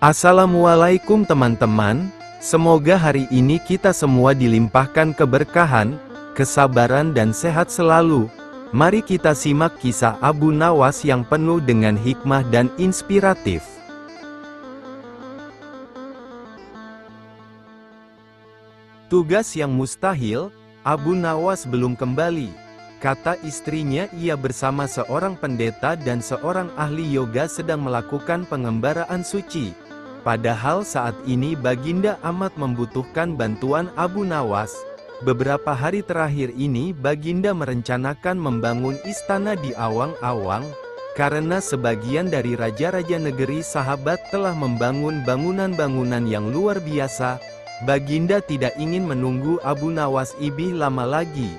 Assalamualaikum teman-teman, semoga hari ini kita semua dilimpahkan keberkahan, kesabaran dan sehat selalu. Mari kita simak kisah Abu Nawas yang penuh dengan hikmah dan inspiratif. Tugas yang mustahil, Abu Nawas belum kembali. Kata istrinya, ia bersama seorang pendeta dan seorang ahli yoga sedang melakukan pengembaraan suci. Padahal saat ini Baginda amat membutuhkan bantuan Abu Nawas. Beberapa hari terakhir ini Baginda merencanakan membangun istana di Awang-Awang, karena sebagian dari raja-raja negeri sahabat telah membangun bangunan-bangunan yang luar biasa. Baginda tidak ingin menunggu Abu Nawas ibih lama lagi.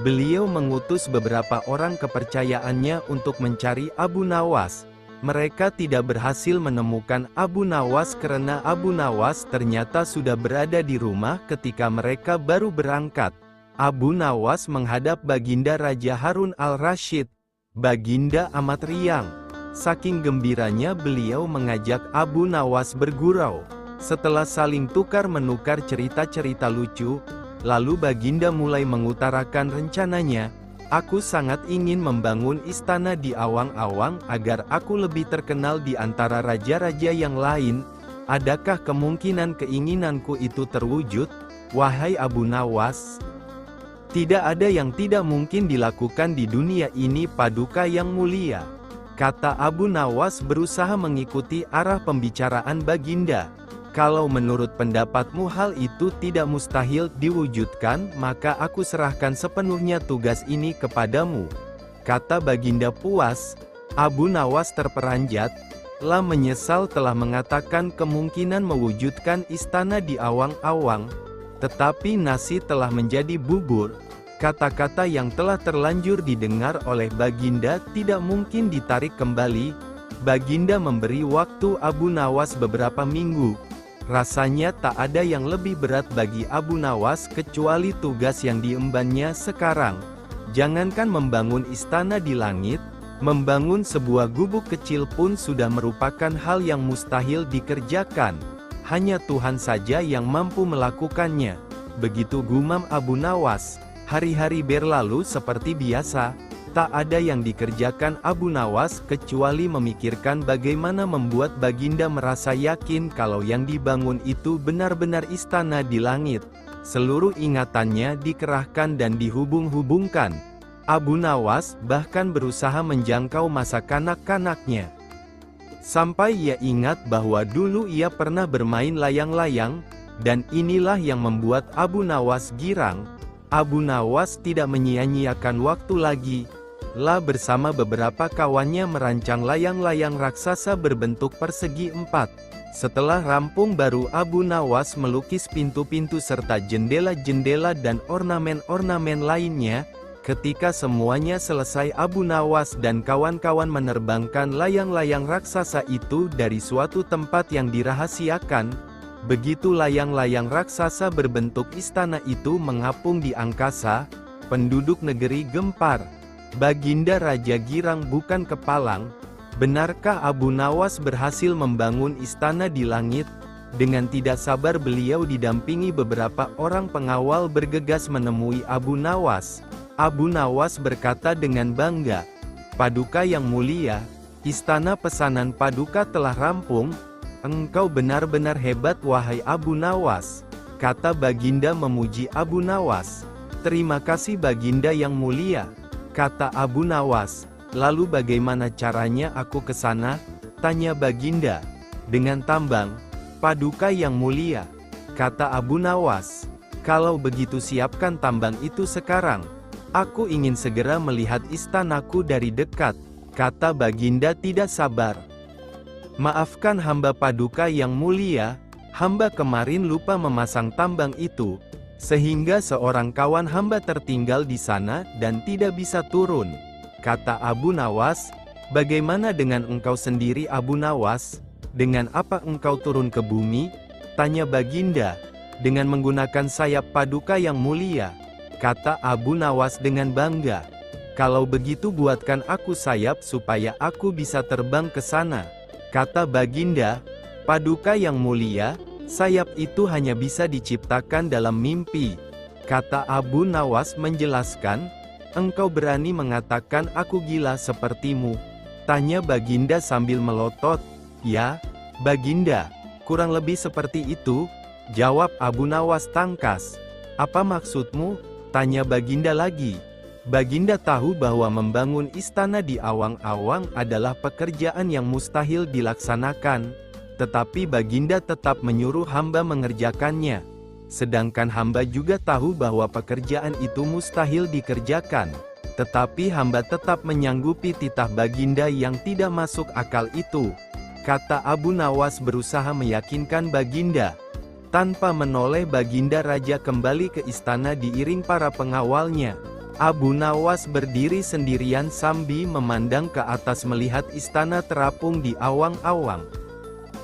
Beliau mengutus beberapa orang kepercayaannya untuk mencari Abu Nawas. Mereka tidak berhasil menemukan Abu Nawas karena Abu Nawas ternyata sudah berada di rumah ketika mereka baru berangkat. Abu Nawas menghadap Baginda Raja Harun al-Rasyid. Baginda amat riang. Saking gembiranya beliau mengajak Abu Nawas bergurau. Setelah saling tukar-menukar cerita-cerita lucu, lalu Baginda mulai mengutarakan rencananya. Aku sangat ingin membangun istana di Awang-Awang agar aku lebih terkenal di antara raja-raja yang lain. Adakah kemungkinan keinginanku itu terwujud, wahai Abu Nawas? Tidak ada yang tidak mungkin dilakukan di dunia ini, Paduka yang mulia, kata Abu Nawas berusaha mengikuti arah pembicaraan Baginda. Kalau menurut pendapatmu hal itu tidak mustahil diwujudkan, maka aku serahkan sepenuhnya tugas ini kepadamu, kata Baginda puas. Abu Nawas terperanjat, lah menyesal telah mengatakan kemungkinan mewujudkan istana di Awang-Awang, tetapi nasi telah menjadi bubur. Kata-kata yang telah terlanjur didengar oleh Baginda tidak mungkin ditarik kembali. Baginda memberi waktu Abu Nawas beberapa minggu. Rasanya tak ada yang lebih berat bagi Abu Nawas kecuali tugas yang diembannya sekarang. Jangankan membangun istana di langit, membangun sebuah gubuk kecil pun sudah merupakan hal yang mustahil dikerjakan. Hanya Tuhan saja yang mampu melakukannya. Begitu gumam Abu Nawas. Hari-hari berlalu seperti biasa. Tak ada yang dikerjakan Abu Nawas kecuali memikirkan bagaimana membuat Baginda merasa yakin kalau yang dibangun itu benar-benar istana di langit. Seluruh ingatannya dikerahkan dan dihubung-hubungkan. Abu Nawas bahkan berusaha menjangkau masa kanak-kanaknya. Sampai ia ingat bahwa dulu ia pernah bermain layang-layang, dan inilah yang membuat Abu Nawas girang. Abu Nawas tidak menyia-nyiakan waktu lagi. Lah bersama beberapa kawannya merancang layang-layang raksasa berbentuk persegi 4. Setelah rampung baru Abu Nawas melukis pintu-pintu serta jendela-jendela dan ornamen-ornamen lainnya. Ketika semuanya selesai, Abu Nawas dan kawan-kawan menerbangkan layang-layang raksasa itu dari suatu tempat yang dirahasiakan. Begitu layang-layang raksasa berbentuk istana itu mengapung di angkasa, penduduk negeri gempar. Baginda Raja girang bukan kepalang. Benarkah Abu Nawas berhasil membangun istana di langit? Dengan tidak sabar beliau didampingi beberapa orang pengawal bergegas menemui Abu Nawas. Abu Nawas berkata dengan bangga, "Paduka yang mulia, istana pesanan Paduka telah rampung. Engkau benar-benar hebat wahai Abu Nawas," kata Baginda memuji Abu Nawas. "Terima kasih Baginda yang mulia," kata Abu Nawas. "Lalu bagaimana caranya aku ke sana?" tanya Baginda. "Dengan tambang, Paduka yang mulia," kata Abu Nawas. "Kalau begitu siapkan tambang itu sekarang. Aku ingin segera melihat istanaku dari dekat," kata Baginda tidak sabar. "Maafkan hamba Paduka yang mulia, hamba kemarin lupa memasang tambang itu, sehingga seorang kawan hamba tertinggal di sana dan tidak bisa turun," kata Abu Nawas. "Bagaimana dengan engkau sendiri Abu Nawas? Dengan apa engkau turun ke bumi?" tanya Baginda. "Dengan menggunakan sayap Paduka yang mulia," kata Abu Nawas dengan bangga. "Kalau begitu buatkan aku sayap supaya aku bisa terbang ke sana," kata Baginda. Paduka yang mulia, sayap itu hanya bisa diciptakan dalam mimpi. Kata Abu Nawas menjelaskan, engkau berani mengatakan aku gila sepertimu? Tanya Baginda sambil melotot. Ya, Baginda, kurang lebih seperti itu, jawab Abu Nawas tangkas. Apa maksudmu? Tanya Baginda lagi. Baginda tahu bahwa membangun istana di awang-awang adalah pekerjaan yang mustahil dilaksanakan, tetapi Baginda tetap menyuruh hamba mengerjakannya. Sedangkan hamba juga tahu bahwa pekerjaan itu mustahil dikerjakan, tetapi hamba tetap menyanggupi titah Baginda yang tidak masuk akal itu. Kata Abu Nawas berusaha meyakinkan Baginda. Tanpa menoleh Baginda Raja kembali ke istana diiring para pengawalnya. Abu Nawas berdiri sendirian sambil memandang ke atas melihat istana terapung di awang-awang.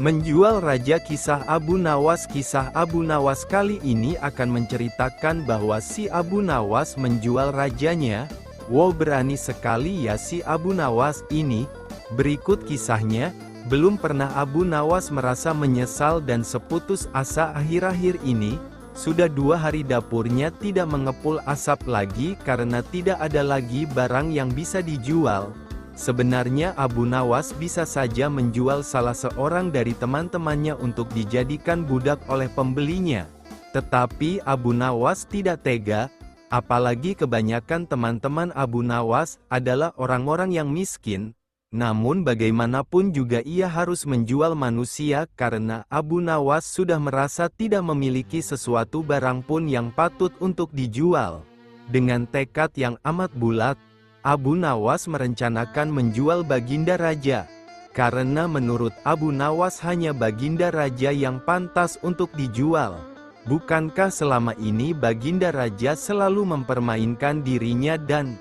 Menjual Raja. Kisah Abu Nawas. Kisah Abu Nawas kali ini akan menceritakan bahwa si Abu Nawas menjual rajanya. Wow, berani sekali ya si Abu Nawas ini. Berikut kisahnya. Belum pernah Abu Nawas merasa menyesal dan seputus asa akhir-akhir ini. Sudah 2 hari dapurnya tidak mengepul asap lagi karena tidak ada lagi barang yang bisa dijual. Sebenarnya Abu Nawas bisa saja menjual salah seorang dari teman-temannya untuk dijadikan budak oleh pembelinya. Tetapi Abu Nawas tidak tega, apalagi kebanyakan teman-teman Abu Nawas adalah orang-orang yang miskin. Namun bagaimanapun juga ia harus menjual manusia karena Abu Nawas sudah merasa tidak memiliki sesuatu barang pun yang patut untuk dijual. Dengan tekad yang amat bulat, Abu Nawas merencanakan menjual Baginda Raja. Karena menurut Abu Nawas hanya Baginda Raja yang pantas untuk dijual. Bukankah selama ini Baginda Raja selalu mempermainkan dirinya dan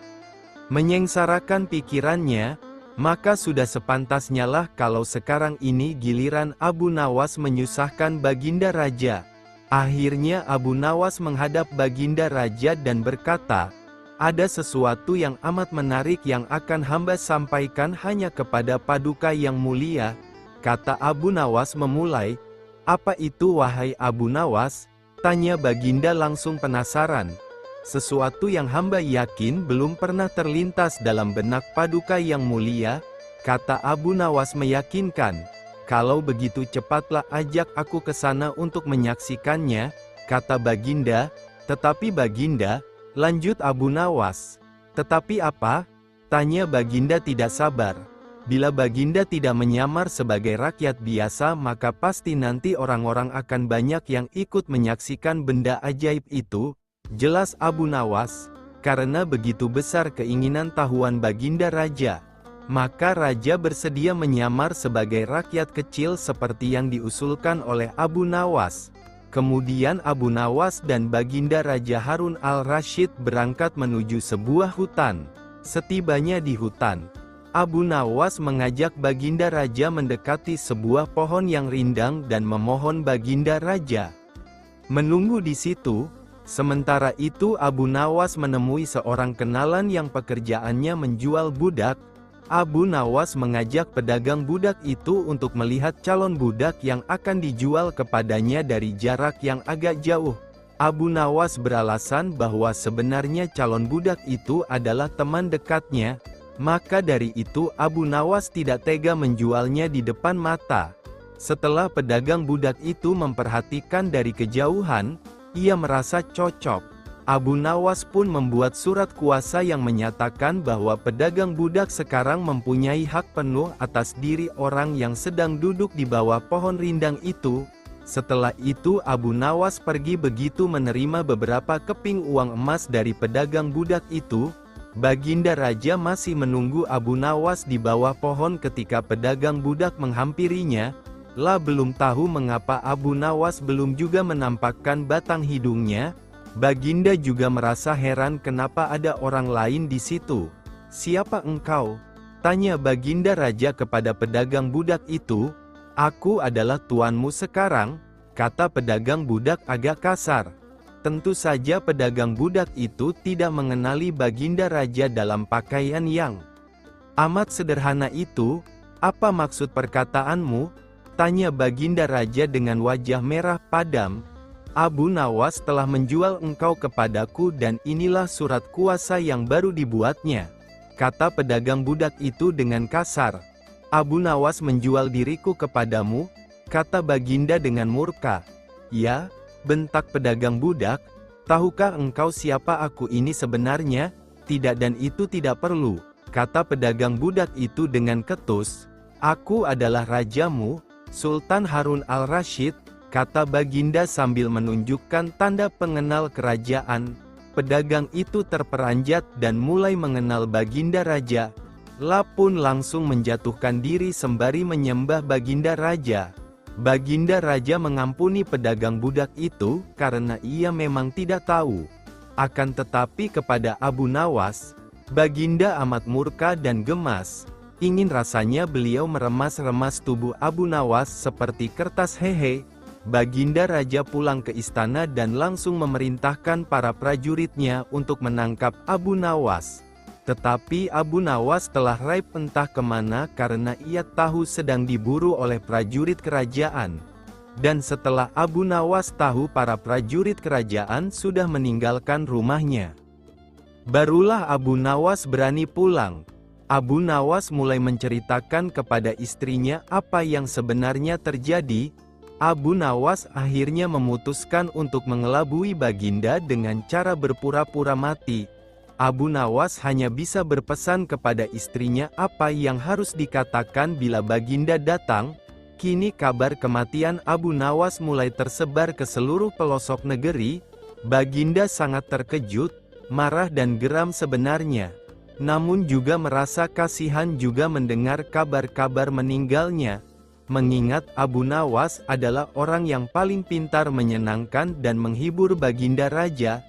menyengsarakan pikirannya? Maka sudah sepantasnya lah kalau sekarang ini giliran Abu Nawas menyusahkan Baginda Raja. Akhirnya Abu Nawas menghadap Baginda Raja dan berkata, ada sesuatu yang amat menarik yang akan hamba sampaikan hanya kepada Paduka yang mulia. Kata Abu Nawas memulai. Apa itu wahai Abu Nawas? Tanya Baginda langsung penasaran. Sesuatu yang hamba yakin belum pernah terlintas dalam benak Paduka yang mulia, kata Abu Nawas meyakinkan. Kalau begitu cepatlah ajak aku ke sana untuk menyaksikannya, kata Baginda. Tetapi Baginda, lanjut Abu Nawas. Tetapi apa? Tanya Baginda tidak sabar. Bila Baginda tidak menyamar sebagai rakyat biasa maka pasti nanti orang-orang akan banyak yang ikut menyaksikan benda ajaib itu. Jelas Abu Nawas, karena begitu besar keinginan tahuan Baginda Raja, maka Raja bersedia menyamar sebagai rakyat kecil seperti yang diusulkan oleh Abu Nawas. Kemudian Abu Nawas dan Baginda Raja Harun al-Rasyid berangkat menuju sebuah hutan. Setibanya di hutan, Abu Nawas mengajak Baginda Raja mendekati sebuah pohon yang rindang dan memohon Baginda Raja menunggu di situ. Sementara itu Abu Nawas menemui seorang kenalan yang pekerjaannya menjual budak. Abu Nawas mengajak pedagang budak itu untuk melihat calon budak yang akan dijual kepadanya dari jarak yang agak jauh. Abu Nawas beralasan bahwa sebenarnya calon budak itu adalah teman dekatnya. Maka dari itu Abu Nawas tidak tega menjualnya di depan mata. Setelah pedagang budak itu memperhatikan dari kejauhan, ia merasa cocok. Abu Nawas pun membuat surat kuasa yang menyatakan bahwa pedagang budak sekarang mempunyai hak penuh atas diri orang yang sedang duduk di bawah pohon rindang itu. Setelah itu Abu Nawas pergi begitu menerima beberapa keping uang emas dari pedagang budak itu. Baginda Raja masih menunggu Abu Nawas di bawah pohon ketika pedagang budak menghampirinya. Belum tahu mengapa Abu Nawas belum juga menampakkan batang hidungnya. Baginda juga merasa heran kenapa ada orang lain di situ. Siapa engkau? Tanya Baginda Raja kepada pedagang budak itu. Aku adalah tuanmu sekarang, kata pedagang budak agak kasar. Tentu saja pedagang budak itu tidak mengenali Baginda Raja dalam pakaian yang amat sederhana itu. Apa maksud perkataanmu? Tanya Baginda Raja dengan wajah merah padam. Abu Nawas telah menjual engkau kepadaku dan inilah surat kuasa yang baru dibuatnya, kata pedagang budak itu dengan kasar. Abu Nawas menjual diriku kepadamu, kata Baginda dengan murka. Ya, bentak pedagang budak, tahukah engkau siapa aku ini sebenarnya? Tidak, dan itu tidak perlu, kata pedagang budak itu dengan ketus. Aku adalah rajamu, Sultan Harun al-Rasyid, kata Baginda sambil menunjukkan tanda pengenal kerajaan. Pedagang itu terperanjat dan mulai mengenal Baginda Raja. Pun langsung menjatuhkan diri sembari menyembah Baginda Raja. Baginda Raja mengampuni pedagang budak itu karena ia memang tidak tahu. Akan tetapi kepada Abu Nawas, Baginda amat murka dan gemas. Ingin rasanya beliau meremas-remas tubuh Abu Nawas seperti kertas hehe. Baginda Raja pulang ke istana dan langsung memerintahkan para prajuritnya untuk menangkap Abu Nawas. Tetapi Abu Nawas telah raib entah kemana karena ia tahu sedang diburu oleh prajurit kerajaan. Dan setelah Abu Nawas tahu para prajurit kerajaan sudah meninggalkan rumahnya, barulah Abu Nawas berani pulang. Abu Nawas mulai menceritakan kepada istrinya apa yang sebenarnya terjadi. Abu Nawas akhirnya memutuskan untuk mengelabui Baginda dengan cara berpura-pura mati. Abu Nawas hanya bisa berpesan kepada istrinya apa yang harus dikatakan bila Baginda datang. Kini kabar kematian Abu Nawas mulai tersebar ke seluruh pelosok negeri. Baginda sangat terkejut, marah dan geram sebenarnya. Namun juga merasa kasihan juga mendengar kabar-kabar meninggalnya. Mengingat Abu Nawas adalah orang yang paling pintar menyenangkan dan menghibur Baginda Raja.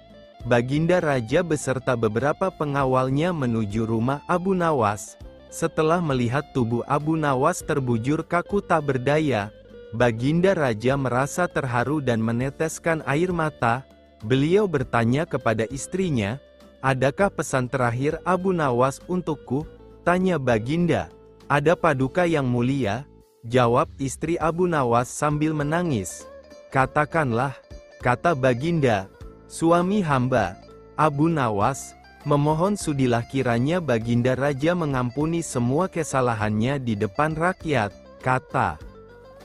Baginda Raja beserta beberapa pengawalnya menuju rumah Abu Nawas. Setelah melihat tubuh Abu Nawas terbujur kaku tak berdaya, Baginda Raja merasa terharu dan meneteskan air mata. Beliau bertanya kepada istrinya, adakah pesan terakhir Abu Nawas untukku? Tanya Baginda. Ada paduka yang mulia, jawab istri Abu Nawas sambil menangis. Katakanlah, kata Baginda. Suami hamba, Abu Nawas, memohon sudilah kiranya Baginda Raja mengampuni semua kesalahannya di depan rakyat, kata.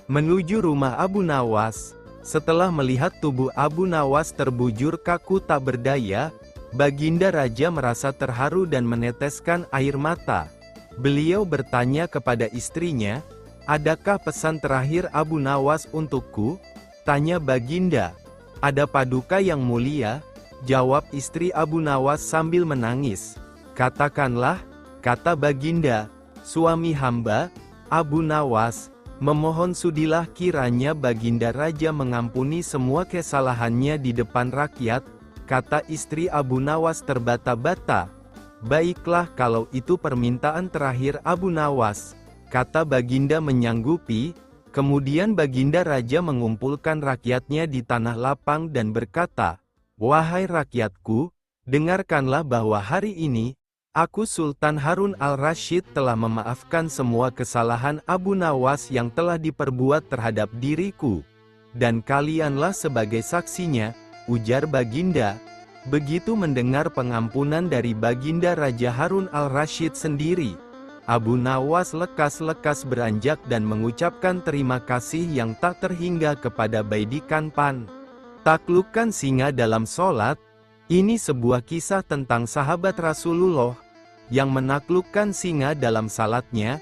Menuju rumah Abu Nawas, setelah melihat tubuh Abu Nawas terbujur kaku tak berdaya, Baginda Raja merasa terharu dan meneteskan air mata. Beliau bertanya kepada istrinya, adakah pesan terakhir Abu Nawas untukku? Tanya Baginda. Ada paduka yang mulia, jawab istri Abu Nawas sambil menangis. Katakanlah, kata Baginda. Suami hamba, Abu Nawas, memohon sudilah kiranya Baginda Raja mengampuni semua kesalahannya di depan rakyat, kata istri Abu Nawas terbata-bata. Baiklah kalau itu permintaan terakhir Abu Nawas, kata Baginda menyanggupi. Kemudian Baginda Raja mengumpulkan rakyatnya di tanah lapang dan berkata, wahai rakyatku, dengarkanlah bahwa hari ini, aku Sultan Harun al-Rasyid telah memaafkan semua kesalahan Abu Nawas yang telah diperbuat terhadap diriku. Dan kalianlah sebagai saksinya, ujar Baginda. Begitu mendengar pengampunan dari Baginda Raja Harun al-Rasyid sendiri, Abu Nawas lekas-lekas beranjak dan mengucapkan terima kasih yang tak terhingga kepada Baidikan Pan. Taklukkan singa dalam sholat. Ini sebuah kisah tentang sahabat Rasulullah yang menaklukkan singa dalam salatnya.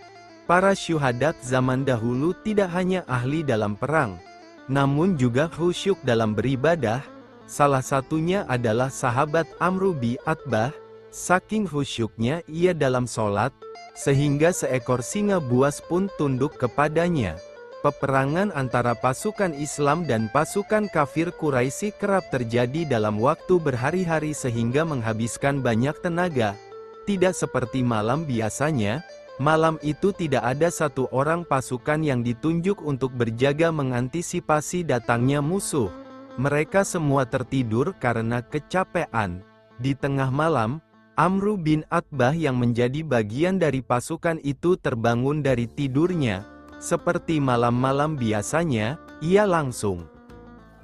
Para syuhadat zaman dahulu tidak hanya ahli dalam perang, namun juga khusyuk dalam beribadah. Salah satunya adalah sahabat Amru bin Atbah. Saking khusyuknya ia dalam sholat, sehingga seekor singa buas pun tunduk kepadanya. Peperangan antara pasukan Islam dan pasukan kafir Quraisy kerap terjadi dalam waktu berhari-hari sehingga menghabiskan banyak tenaga. Tidak seperti malam biasanya, malam itu tidak ada satu orang pasukan yang ditunjuk untuk berjaga mengantisipasi datangnya musuh. Mereka semua tertidur karena kecapean. Di tengah malam, Amru bin Atbah yang menjadi bagian dari pasukan itu terbangun dari tidurnya. Seperti malam-malam biasanya, ia langsung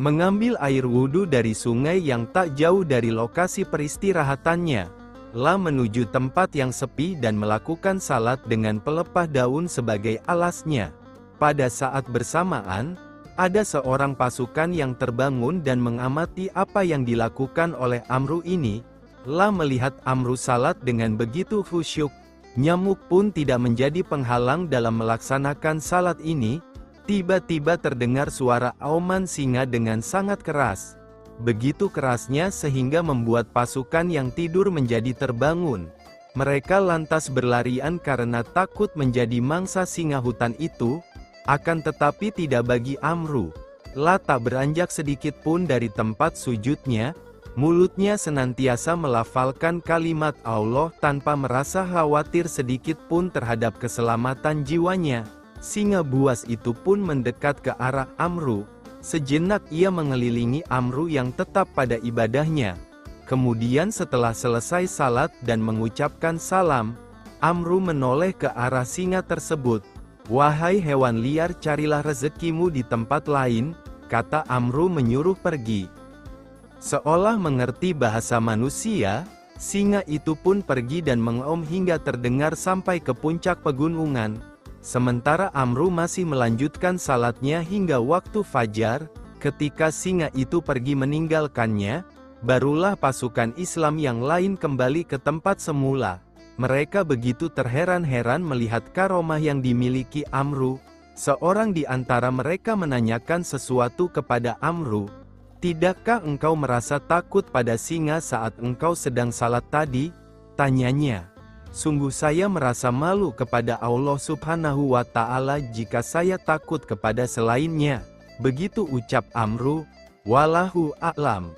mengambil air wudhu dari sungai yang tak jauh dari lokasi peristirahatannya, lalu menuju tempat yang sepi dan melakukan salat dengan pelepah daun sebagai alasnya. Pada saat bersamaan, ada seorang pasukan yang terbangun dan mengamati apa yang dilakukan oleh Amru ini. Melihat Amru salat dengan begitu khusyuk, nyamuk pun tidak menjadi penghalang dalam melaksanakan salat ini. Tiba-tiba terdengar suara auman singa dengan sangat keras. Begitu kerasnya sehingga membuat pasukan yang tidur menjadi terbangun. Mereka lantas berlarian karena takut menjadi mangsa singa hutan itu. Akan tetapi tidak bagi Amru. Tak beranjak sedikit pun dari tempat sujudnya. Mulutnya senantiasa melafalkan kalimat Allah tanpa merasa khawatir sedikit pun terhadap keselamatan jiwanya. Singa buas itu pun mendekat ke arah Amru. Sejenak ia mengelilingi Amru yang tetap pada ibadahnya. Kemudian setelah selesai salat dan mengucapkan salam, Amru menoleh ke arah singa tersebut. "Wahai hewan liar, carilah rezekimu di tempat lain," kata Amru menyuruh pergi. Seolah mengerti bahasa manusia, singa itu pun pergi dan mengaum hingga terdengar sampai ke puncak pegunungan. Sementara Amru masih melanjutkan salatnya hingga waktu fajar. Ketika singa itu pergi meninggalkannya, barulah pasukan Islam yang lain kembali ke tempat semula. Mereka begitu terheran-heran melihat karomah yang dimiliki Amru. Seorang di antara mereka menanyakan sesuatu kepada Amru. "Tidakkah engkau merasa takut pada singa saat engkau sedang salat tadi?" tanyanya. "Sungguh saya merasa malu kepada Allah Subhanahu wa Ta'ala jika saya takut kepada selainnya," begitu ucap Amru. Wallahu a'lam.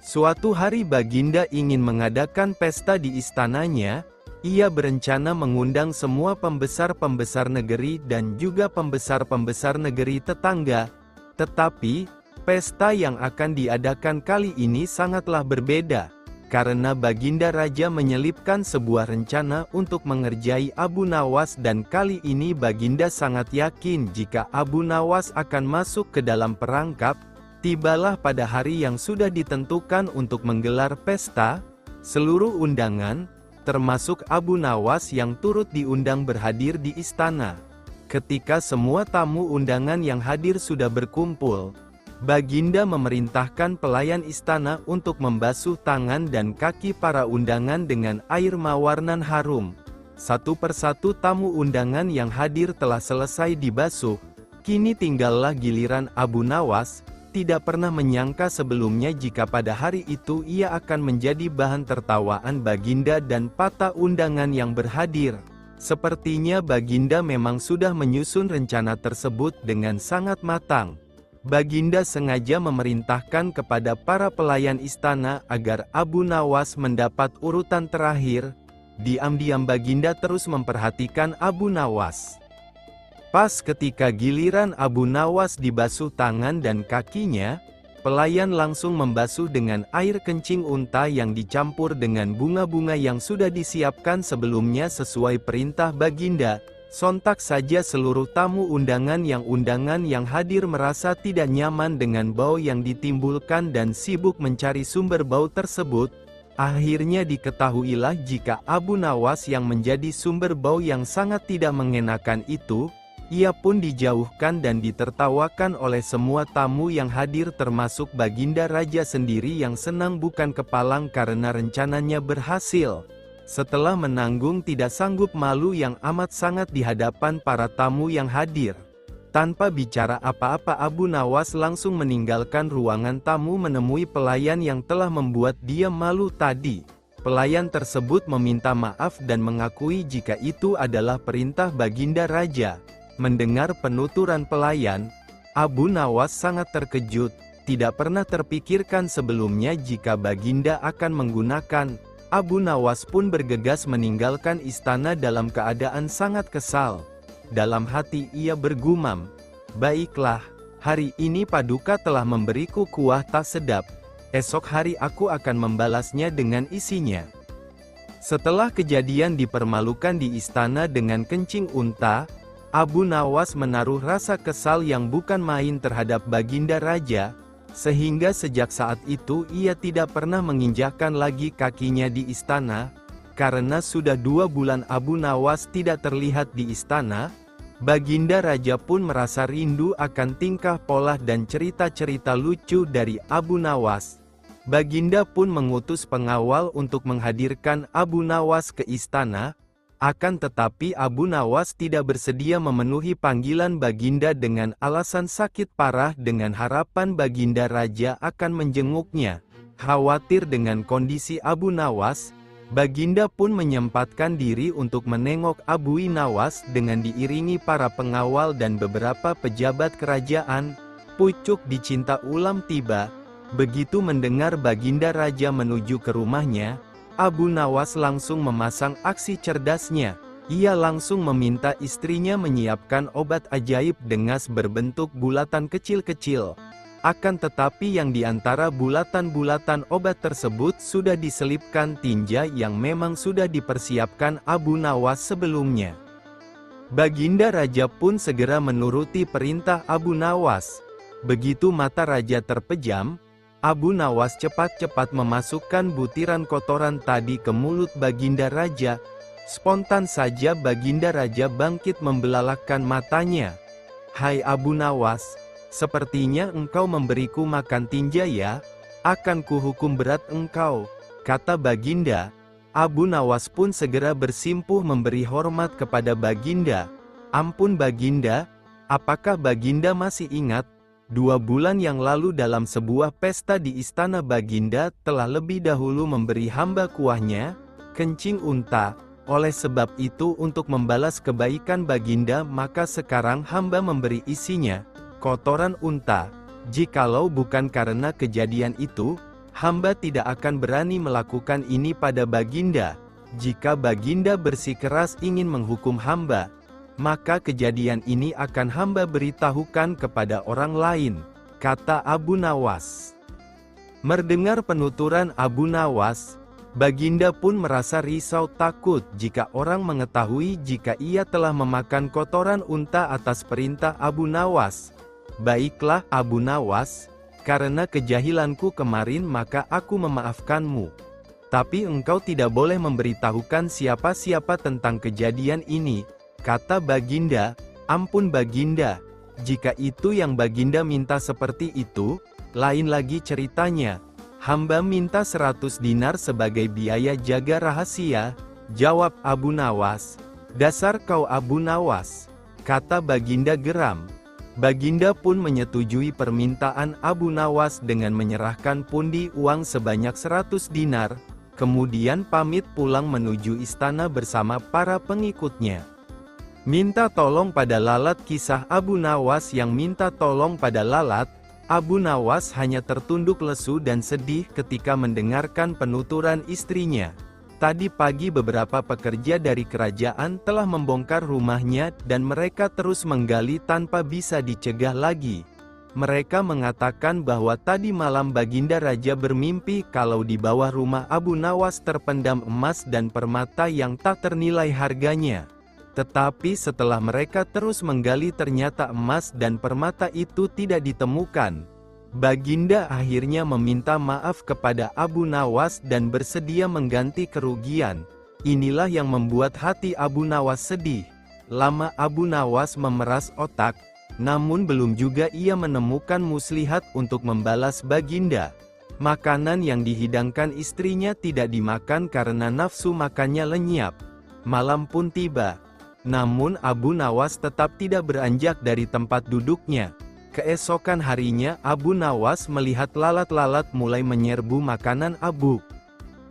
Suatu hari Baginda ingin mengadakan pesta di istananya. Ia berencana mengundang semua pembesar-pembesar negeri dan juga pembesar-pembesar negeri tetangga. Tetapi, pesta yang akan diadakan kali ini sangatlah berbeda. Karena Baginda Raja menyelipkan sebuah rencana untuk mengerjai Abu Nawas dan kali ini Baginda sangat yakin jika Abu Nawas akan masuk ke dalam perangkap. Tibalah pada hari yang sudah ditentukan untuk menggelar pesta. Seluruh undangan, termasuk Abu Nawas yang turut diundang berhadir di istana. Ketika semua tamu undangan yang hadir sudah berkumpul, Baginda memerintahkan pelayan istana untuk membasuh tangan dan kaki para undangan dengan air mawarnan harum. Satu persatu tamu undangan yang hadir telah selesai dibasuh. Kini tinggallah giliran Abu Nawas. Tidak pernah menyangka sebelumnya jika pada hari itu ia akan menjadi bahan tertawaan Baginda dan para undangan yang berhadir. Sepertinya Baginda memang sudah menyusun rencana tersebut dengan sangat matang. Baginda sengaja memerintahkan kepada para pelayan istana agar Abu Nawas mendapat urutan terakhir. Diam-diam Baginda terus memperhatikan Abu Nawas. Pas ketika giliran Abu Nawas dibasuh tangan dan kakinya, pelayan langsung membasuh dengan air kencing unta yang dicampur dengan bunga-bunga yang sudah disiapkan sebelumnya sesuai perintah Baginda. Sontak saja seluruh tamu undangan yang hadir merasa tidak nyaman dengan bau yang ditimbulkan dan sibuk mencari sumber bau tersebut. Akhirnya diketahuilah jika Abu Nawas yang menjadi sumber bau yang sangat tidak mengenakan itu. Ia pun dijauhkan dan ditertawakan oleh semua tamu yang hadir termasuk Baginda Raja sendiri yang senang bukan kepalang karena rencananya berhasil. Setelah menanggung tidak sanggup malu yang amat sangat di hadapan para tamu yang hadir. Tanpa bicara apa-apa Abu Nawas langsung meninggalkan ruangan tamu menemui pelayan yang telah membuat dia malu tadi. Pelayan tersebut meminta maaf dan mengakui jika itu adalah perintah Baginda Raja. Mendengar penuturan pelayan, Abu Nawas sangat terkejut. Tidak pernah terpikirkan sebelumnya jika Baginda akan menggunakan. Abu Nawas pun bergegas meninggalkan istana dalam keadaan sangat kesal. Dalam hati ia bergumam, "Baiklah, hari ini Paduka telah memberiku kuah tak sedap. Esok hari aku akan membalasnya dengan isinya." Setelah kejadian dipermalukan di istana dengan kencing unta, Abu Nawas menaruh rasa kesal yang bukan main terhadap Baginda Raja, sehingga sejak saat itu ia tidak pernah menginjakkan lagi kakinya di istana. Karena sudah 2 bulan Abu Nawas tidak terlihat di istana, Baginda Raja pun merasa rindu akan tingkah pola dan cerita-cerita lucu dari Abu Nawas. Baginda pun mengutus pengawal untuk menghadirkan Abu Nawas ke istana. Akan tetapi Abu Nawas tidak bersedia memenuhi panggilan Baginda dengan alasan sakit parah dengan harapan Baginda Raja akan menjenguknya. Khawatir dengan kondisi Abu Nawas, Baginda pun menyempatkan diri untuk menengok Abu Nawas dengan diiringi para pengawal dan beberapa pejabat kerajaan. Pucuk dicinta ulam tiba. Begitu mendengar Baginda Raja menuju ke rumahnya, Abu Nawas langsung memasang aksi cerdasnya. Ia langsung meminta istrinya menyiapkan obat ajaib dengas berbentuk bulatan kecil-kecil. Akan tetapi yang diantara bulatan-bulatan obat tersebut sudah diselipkan tinja yang memang sudah dipersiapkan Abu Nawas sebelumnya. Baginda Raja pun segera menuruti perintah Abu Nawas. Begitu mata Raja terpejam, Abu Nawas cepat-cepat memasukkan butiran kotoran tadi ke mulut Baginda Raja. Spontan saja Baginda Raja bangkit membelalakkan matanya. "Hai Abu Nawas, sepertinya engkau memberiku makan tinja ya? Akan kuhukum berat engkau," kata Baginda. Abu Nawas pun segera bersimpuh memberi hormat kepada Baginda. "Ampun Baginda, apakah Baginda masih ingat? 2 bulan yang lalu dalam sebuah pesta di istana Baginda telah lebih dahulu memberi hamba kuahnya, kencing unta. Oleh sebab itu untuk membalas kebaikan Baginda maka sekarang hamba memberi isinya, kotoran unta. Jikalau bukan karena kejadian itu, hamba tidak akan berani melakukan ini pada Baginda. Jika Baginda bersikeras ingin menghukum hamba, maka kejadian ini akan hamba beritahukan kepada orang lain," kata Abu Nawas. Mendengar penuturan Abu Nawas, Baginda pun merasa risau takut jika orang mengetahui jika ia telah memakan kotoran unta atas perintah Abu Nawas. "Baiklah Abu Nawas, karena kejahilanku kemarin maka aku memaafkanmu. Tapi engkau tidak boleh memberitahukan siapa-siapa tentang kejadian ini," kata Baginda. "Ampun Baginda, jika itu yang Baginda minta seperti itu, lain lagi ceritanya. Hamba minta 100 dinar sebagai biaya jaga rahasia," jawab Abu Nawas. "Dasar kau Abu Nawas," kata Baginda geram. Baginda pun menyetujui permintaan Abu Nawas dengan menyerahkan pundi uang sebanyak 100 dinar, kemudian pamit pulang menuju istana bersama para pengikutnya. Minta tolong pada lalat. Kisah Abu Nawas yang minta tolong pada lalat. Abu Nawas hanya tertunduk lesu dan sedih ketika mendengarkan penuturan istrinya. Tadi pagi beberapa pekerja dari kerajaan telah membongkar rumahnya dan mereka terus menggali tanpa bisa dicegah lagi. Mereka mengatakan bahwa tadi malam Baginda Raja bermimpi kalau di bawah rumah Abu Nawas terpendam emas dan permata yang tak ternilai harganya. Tetapi setelah mereka terus menggali ternyata emas dan permata itu tidak ditemukan. Baginda akhirnya meminta maaf kepada Abu Nawas dan bersedia mengganti kerugian. Inilah yang membuat hati Abu Nawas sedih. Lama Abu Nawas memeras otak, namun belum juga ia menemukan muslihat untuk membalas Baginda. Makanan yang dihidangkan istrinya tidak dimakan karena nafsu makannya lenyap. Malam pun tiba. Namun Abu Nawas tetap tidak beranjak dari tempat duduknya. Keesokan harinya Abu Nawas melihat lalat-lalat mulai menyerbu makanan Abu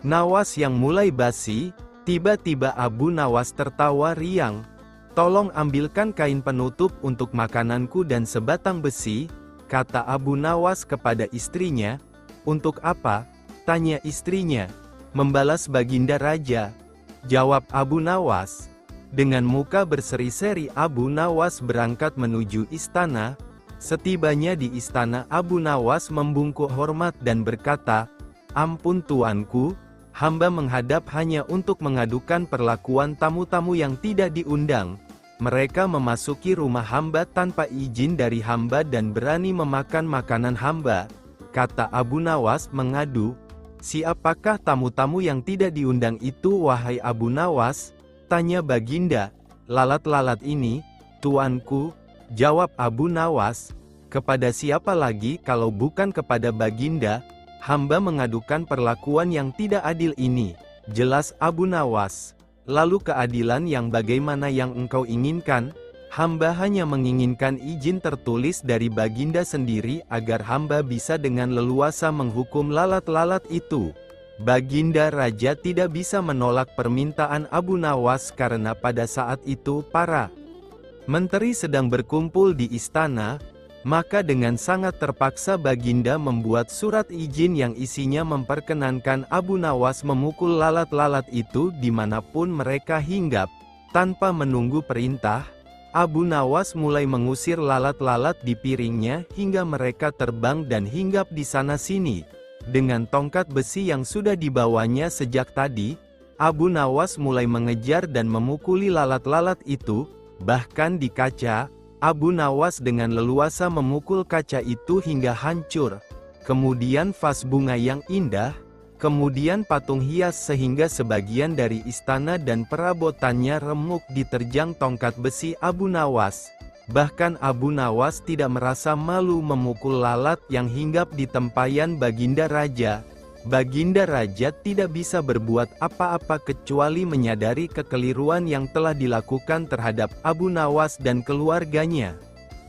Nawas yang mulai basi. Tiba-tiba Abu Nawas tertawa riang. "Tolong ambilkan kain penutup untuk makananku dan sebatang besi," kata Abu Nawas kepada istrinya. "Untuk apa?" tanya istrinya. "Membalas Baginda Raja," jawab Abu Nawas. Dengan muka berseri-seri Abu Nawas berangkat menuju istana. Setibanya di istana Abu Nawas membungkuk hormat dan berkata, "Ampun tuanku, hamba menghadap hanya untuk mengadukan perlakuan tamu-tamu yang tidak diundang. Mereka memasuki rumah hamba tanpa izin dari hamba dan berani memakan makanan hamba. Kata Abu Nawas mengadu, "Siapakah tamu-tamu yang tidak diundang itu wahai Abu Nawas?" Tanya Baginda. "Lalat-lalat ini, tuanku," jawab Abu Nawas. "Kepada siapa lagi kalau bukan kepada Baginda? Hamba mengadukan perlakuan yang tidak adil ini," jelas Abu Nawas. "Lalu keadilan yang bagaimana yang engkau inginkan?" "Hamba hanya menginginkan izin tertulis dari Baginda sendiri agar hamba bisa dengan leluasa menghukum lalat-lalat itu." Baginda Raja tidak bisa menolak permintaan Abu Nawas karena pada saat itu para menteri sedang berkumpul di istana. Maka dengan sangat terpaksa Baginda membuat surat izin yang isinya memperkenankan Abu Nawas memukul lalat-lalat itu dimanapun mereka hinggap. Tanpa menunggu perintah, Abu Nawas mulai mengusir lalat-lalat di piringnya hingga mereka terbang dan hinggap di sana-sini. Dengan tongkat besi yang sudah dibawanya sejak tadi, Abu Nawas mulai mengejar dan memukuli lalat-lalat itu, bahkan di kaca. Abu Nawas dengan leluasa memukul kaca itu hingga hancur. Kemudian vas bunga yang indah, kemudian patung hias sehingga sebagian dari istana dan perabotannya remuk diterjang tongkat besi Abu Nawas. Bahkan Abu Nawas tidak merasa malu memukul lalat yang hinggap di tempayan Baginda Raja. Baginda Raja tidak bisa berbuat apa-apa kecuali menyadari kekeliruan yang telah dilakukan terhadap Abu Nawas dan keluarganya.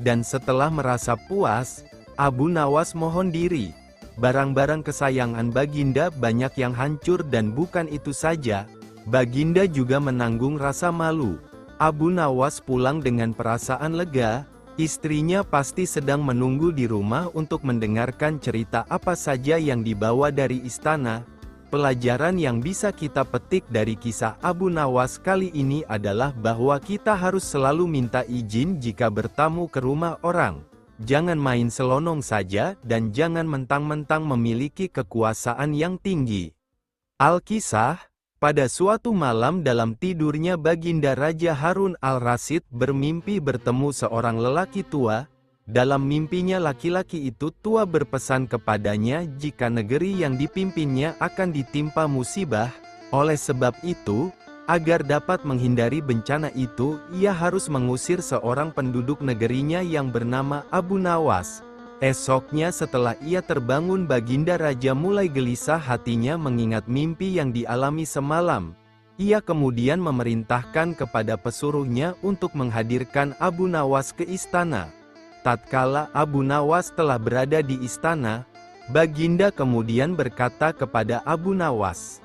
Dan setelah merasa puas, Abu Nawas mohon diri. Barang-barang kesayangan Baginda banyak yang hancur dan bukan itu saja, Baginda juga menanggung rasa malu. Abu Nawas pulang dengan perasaan lega. Istrinya pasti sedang menunggu di rumah untuk mendengarkan cerita apa saja yang dibawa dari istana. Pelajaran yang bisa kita petik dari kisah Abu Nawas kali ini adalah bahwa kita harus selalu minta izin jika bertamu ke rumah orang. Jangan main selonong saja dan jangan mentang-mentang memiliki kekuasaan yang tinggi. Al-Kisah. Pada suatu malam dalam tidurnya Baginda Raja Harun al-Rasyid bermimpi bertemu seorang lelaki tua. Dalam mimpinya laki-laki itu tua berpesan kepadanya jika negeri yang dipimpinnya akan ditimpa musibah. Oleh sebab itu, agar dapat menghindari bencana itu, ia harus mengusir seorang penduduk negerinya yang bernama Abu Nawas. Esoknya setelah ia terbangun Baginda Raja mulai gelisah hatinya mengingat mimpi yang dialami semalam. Ia kemudian memerintahkan kepada pesuruhnya untuk menghadirkan Abu Nawas ke istana. Tatkala Abu Nawas telah berada di istana, Baginda kemudian berkata kepada Abu Nawas,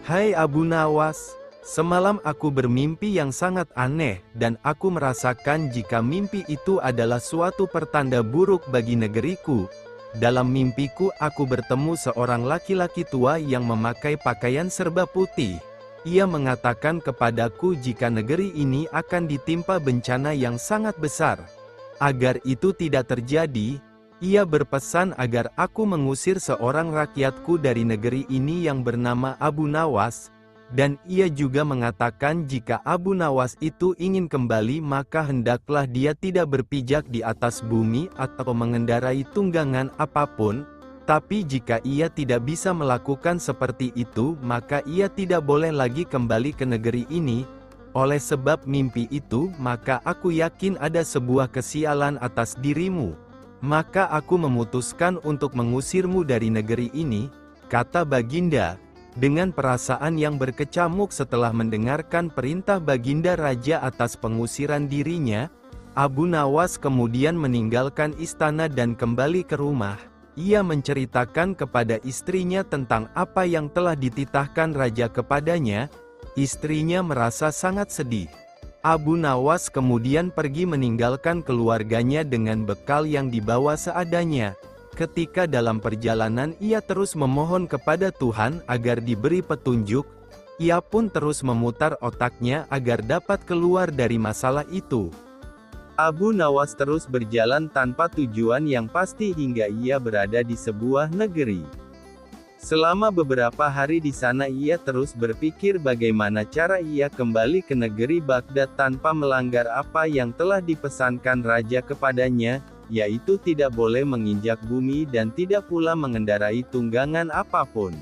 "Hai Abu Nawas, semalam aku bermimpi yang sangat aneh, dan aku merasakan jika mimpi itu adalah suatu pertanda buruk bagi negeriku. Dalam mimpiku aku bertemu seorang laki-laki tua yang memakai pakaian serba putih. Ia mengatakan kepadaku jika negeri ini akan ditimpa bencana yang sangat besar. Agar itu tidak terjadi, ia berpesan agar aku mengusir seorang rakyatku dari negeri ini yang bernama Abu Nawas. Dan ia juga mengatakan jika Abu Nawas itu ingin kembali maka hendaklah dia tidak berpijak di atas bumi atau mengendarai tunggangan apapun, tapi jika ia tidak bisa melakukan seperti itu maka ia tidak boleh lagi kembali ke negeri ini. Oleh sebab mimpi itu maka aku yakin ada sebuah kesialan atas dirimu. Maka aku memutuskan untuk mengusirmu dari negeri ini," kata Baginda. Dengan perasaan yang berkecamuk setelah mendengarkan perintah Baginda Raja atas pengusiran dirinya, Abu Nawas kemudian meninggalkan istana dan kembali ke rumah. Ia menceritakan kepada istrinya tentang apa yang telah dititahkan Raja kepadanya. Istrinya merasa sangat sedih. Abu Nawas kemudian pergi meninggalkan keluarganya dengan bekal yang dibawa seadanya. Ketika dalam perjalanan ia terus memohon kepada Tuhan agar diberi petunjuk, ia pun terus memutar otaknya agar dapat keluar dari masalah itu. Abu Nawas terus berjalan tanpa tujuan yang pasti hingga ia berada di sebuah negeri. Selama beberapa hari di sana ia terus berpikir bagaimana cara ia kembali ke negeri Baghdad tanpa melanggar apa yang telah dipesankan raja kepadanya, yaitu tidak boleh menginjak bumi dan tidak pula mengendarai tunggangan apapun.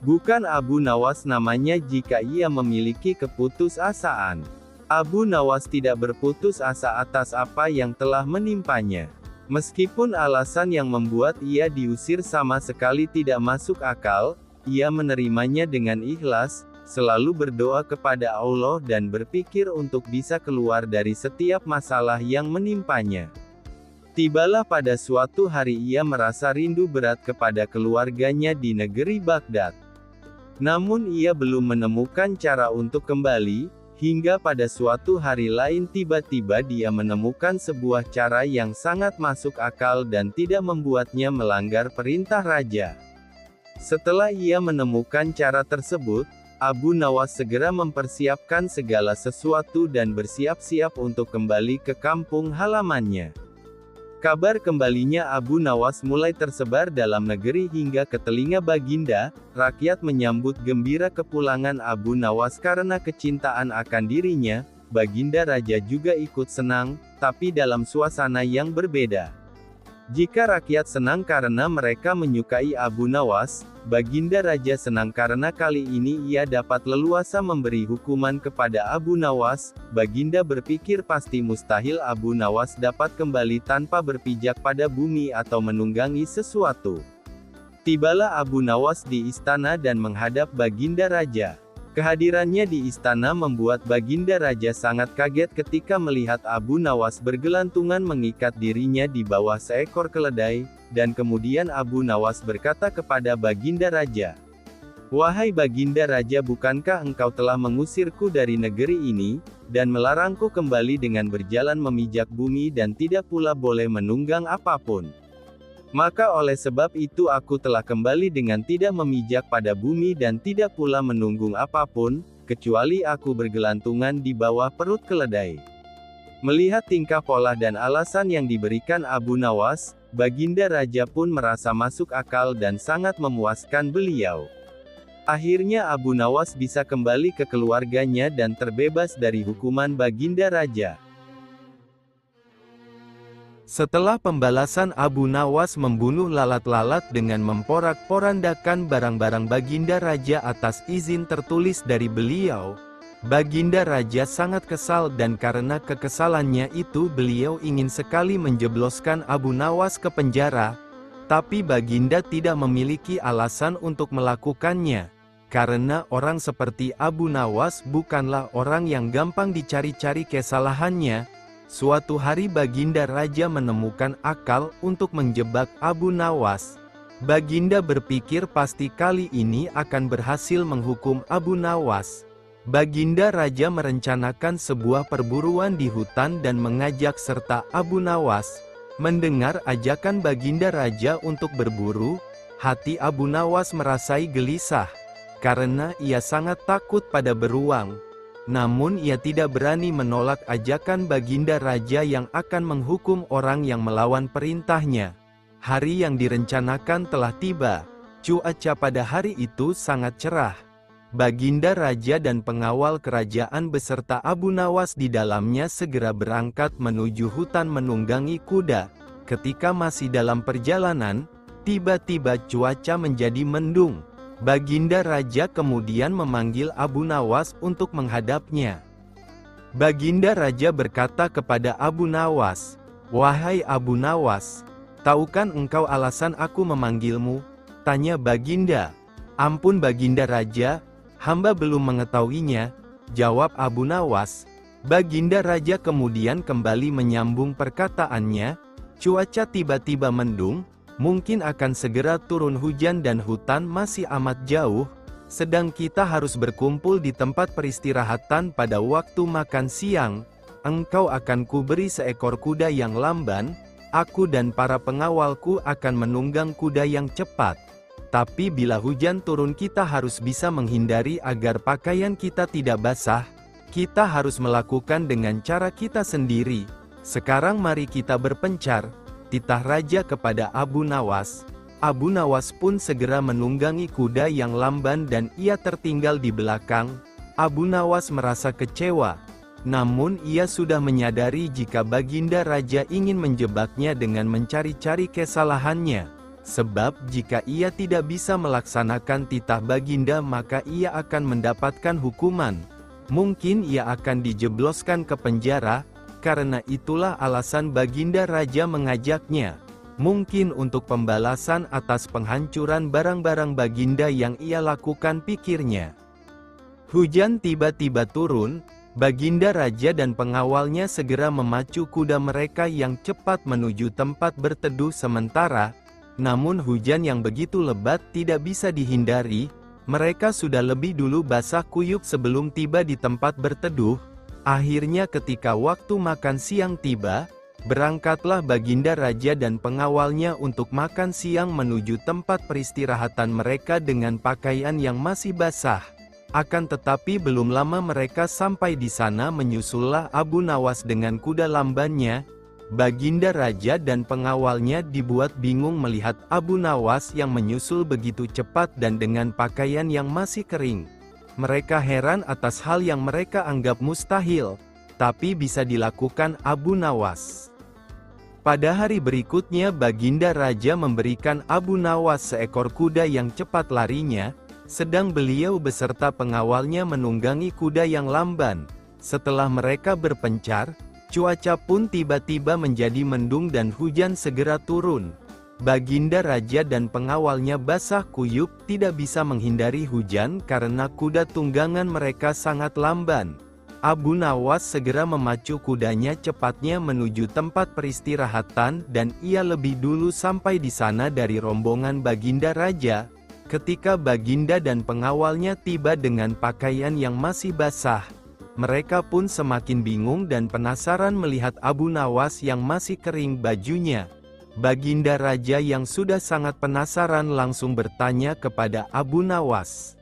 Bukan Abu Nawas namanya jika ia memiliki keputusasaan. Abu Nawas tidak berputus asa atas apa yang telah menimpanya. Meskipun alasan yang membuat ia diusir sama sekali tidak masuk akal, ia menerimanya dengan ikhlas, selalu berdoa kepada Allah dan berpikir untuk bisa keluar dari setiap masalah yang menimpanya. Tibalah pada suatu hari ia merasa rindu berat kepada keluarganya di negeri Baghdad. Namun ia belum menemukan cara untuk kembali. Hingga pada suatu hari lain tiba-tiba dia menemukan sebuah cara yang sangat masuk akal dan tidak membuatnya melanggar perintah raja. Setelah ia menemukan cara tersebut, Abu Nawas segera mempersiapkan segala sesuatu dan bersiap-siap untuk kembali ke kampung halamannya. Kabar kembalinya Abu Nawas mulai tersebar dalam negeri hingga ke telinga Baginda. Rakyat menyambut gembira kepulangan Abu Nawas karena kecintaan akan dirinya. Baginda Raja juga ikut senang, tapi dalam suasana yang berbeda. Jika rakyat senang karena mereka menyukai Abu Nawas, Baginda Raja senang karena kali ini ia dapat leluasa memberi hukuman kepada Abu Nawas. Baginda berpikir pasti mustahil Abu Nawas dapat kembali tanpa berpijak pada bumi atau menunggangi sesuatu. Tibalah Abu Nawas di istana dan menghadap Baginda Raja. Kehadirannya di istana membuat Baginda Raja sangat kaget ketika melihat Abu Nawas bergelantungan mengikat dirinya di bawah seekor keledai, dan kemudian Abu Nawas berkata kepada Baginda Raja, "Wahai Baginda Raja, bukankah engkau telah mengusirku dari negeri ini, dan melarangku kembali dengan berjalan memijak bumi dan tidak pula boleh menunggang apapun? Maka oleh sebab itu aku telah kembali dengan tidak memijak pada bumi dan tidak pula menunggung apapun, kecuali aku bergelantungan di bawah perut keledai." Melihat tingkah pola dan alasan yang diberikan Abu Nawas, Baginda Raja pun merasa masuk akal dan sangat memuaskan beliau. Akhirnya Abu Nawas bisa kembali ke keluarganya dan terbebas dari hukuman Baginda Raja. Setelah pembalasan Abu Nawas membunuh lalat-lalat dengan memporak-porandakan barang-barang Baginda Raja atas izin tertulis dari beliau, Baginda Raja sangat kesal dan karena kekesalannya itu beliau ingin sekali menjebloskan Abu Nawas ke penjara, tapi Baginda tidak memiliki alasan untuk melakukannya, karena orang seperti Abu Nawas bukanlah orang yang gampang dicari-cari kesalahannya. Suatu hari Baginda Raja menemukan akal untuk menjebak Abu Nawas. Baginda berpikir pasti kali ini akan berhasil menghukum Abu Nawas. Baginda Raja merencanakan sebuah perburuan di hutan dan mengajak serta Abu Nawas. Mendengar ajakan Baginda Raja untuk berburu, hati Abu Nawas merasai gelisah, karena ia sangat takut pada beruang. Namun ia tidak berani menolak ajakan Baginda Raja yang akan menghukum orang yang melawan perintahnya. Hari yang direncanakan telah tiba. Cuaca pada hari itu sangat cerah. Baginda Raja dan pengawal kerajaan beserta Abu Nawas di dalamnya segera berangkat menuju hutan menunggangi kuda. Ketika masih dalam perjalanan, tiba-tiba cuaca menjadi mendung. Baginda Raja kemudian memanggil Abu Nawas untuk menghadapnya. Baginda Raja berkata kepada Abu Nawas, "Wahai Abu Nawas, tahukah engkau alasan aku memanggilmu?" Tanya Baginda. "Ampun Baginda Raja, hamba belum mengetahuinya," jawab Abu Nawas. Baginda Raja kemudian kembali menyambung perkataannya, "Cuaca tiba-tiba mendung, mungkin akan segera turun hujan dan hutan masih amat jauh, sedang kita harus berkumpul di tempat peristirahatan pada waktu makan siang. Engkau akan kuberi seekor kuda yang lamban, aku dan para pengawalku akan menunggang kuda yang cepat. Tapi bila hujan turun kita harus bisa menghindari agar pakaian kita tidak basah. Kita harus melakukan dengan cara kita sendiri. Sekarang mari kita berpencar." Titah Raja kepada Abu Nawas. Abu Nawas pun segera menunggangi kuda yang lamban dan ia tertinggal di belakang. Abu Nawas merasa kecewa. Namun ia sudah menyadari jika Baginda Raja ingin menjebaknya dengan mencari-cari kesalahannya. Sebab jika ia tidak bisa melaksanakan titah Baginda maka ia akan mendapatkan hukuman. Mungkin ia akan dijebloskan ke penjara, karena itulah alasan Baginda Raja mengajaknya. Mungkin untuk pembalasan atas penghancuran barang-barang Baginda yang ia lakukan, pikirnya. Hujan tiba-tiba turun. Baginda Raja dan pengawalnya segera memacu kuda mereka yang cepat menuju tempat berteduh sementara. Namun hujan yang begitu lebat tidak bisa dihindari. Mereka sudah lebih dulu basah kuyup sebelum tiba di tempat berteduh. Akhirnya ketika waktu makan siang tiba, berangkatlah Baginda Raja dan pengawalnya untuk makan siang menuju tempat peristirahatan mereka dengan pakaian yang masih basah. Akan tetapi belum lama mereka sampai di sana menyusullah Abu Nawas dengan kuda lambannya. Baginda Raja dan pengawalnya dibuat bingung melihat Abu Nawas yang menyusul begitu cepat dan dengan pakaian yang masih kering. Mereka heran atas hal yang mereka anggap mustahil, tapi bisa dilakukan Abu Nawas. Pada hari berikutnya Baginda Raja memberikan Abu Nawas seekor kuda yang cepat larinya, sedang beliau beserta pengawalnya menunggangi kuda yang lamban. Setelah mereka berpencar, cuaca pun tiba-tiba menjadi mendung dan hujan segera turun. Baginda Raja dan pengawalnya basah kuyup, tidak bisa menghindari hujan karena kuda tunggangan mereka sangat lamban. Abu Nawas segera memacu kudanya cepatnya menuju tempat peristirahatan dan ia lebih dulu sampai di sana dari rombongan Baginda Raja. Ketika Baginda dan pengawalnya tiba dengan pakaian yang masih basah, mereka pun semakin bingung dan penasaran melihat Abu Nawas yang masih kering bajunya. Baginda Raja yang sudah sangat penasaran langsung bertanya kepada Abu Nawas.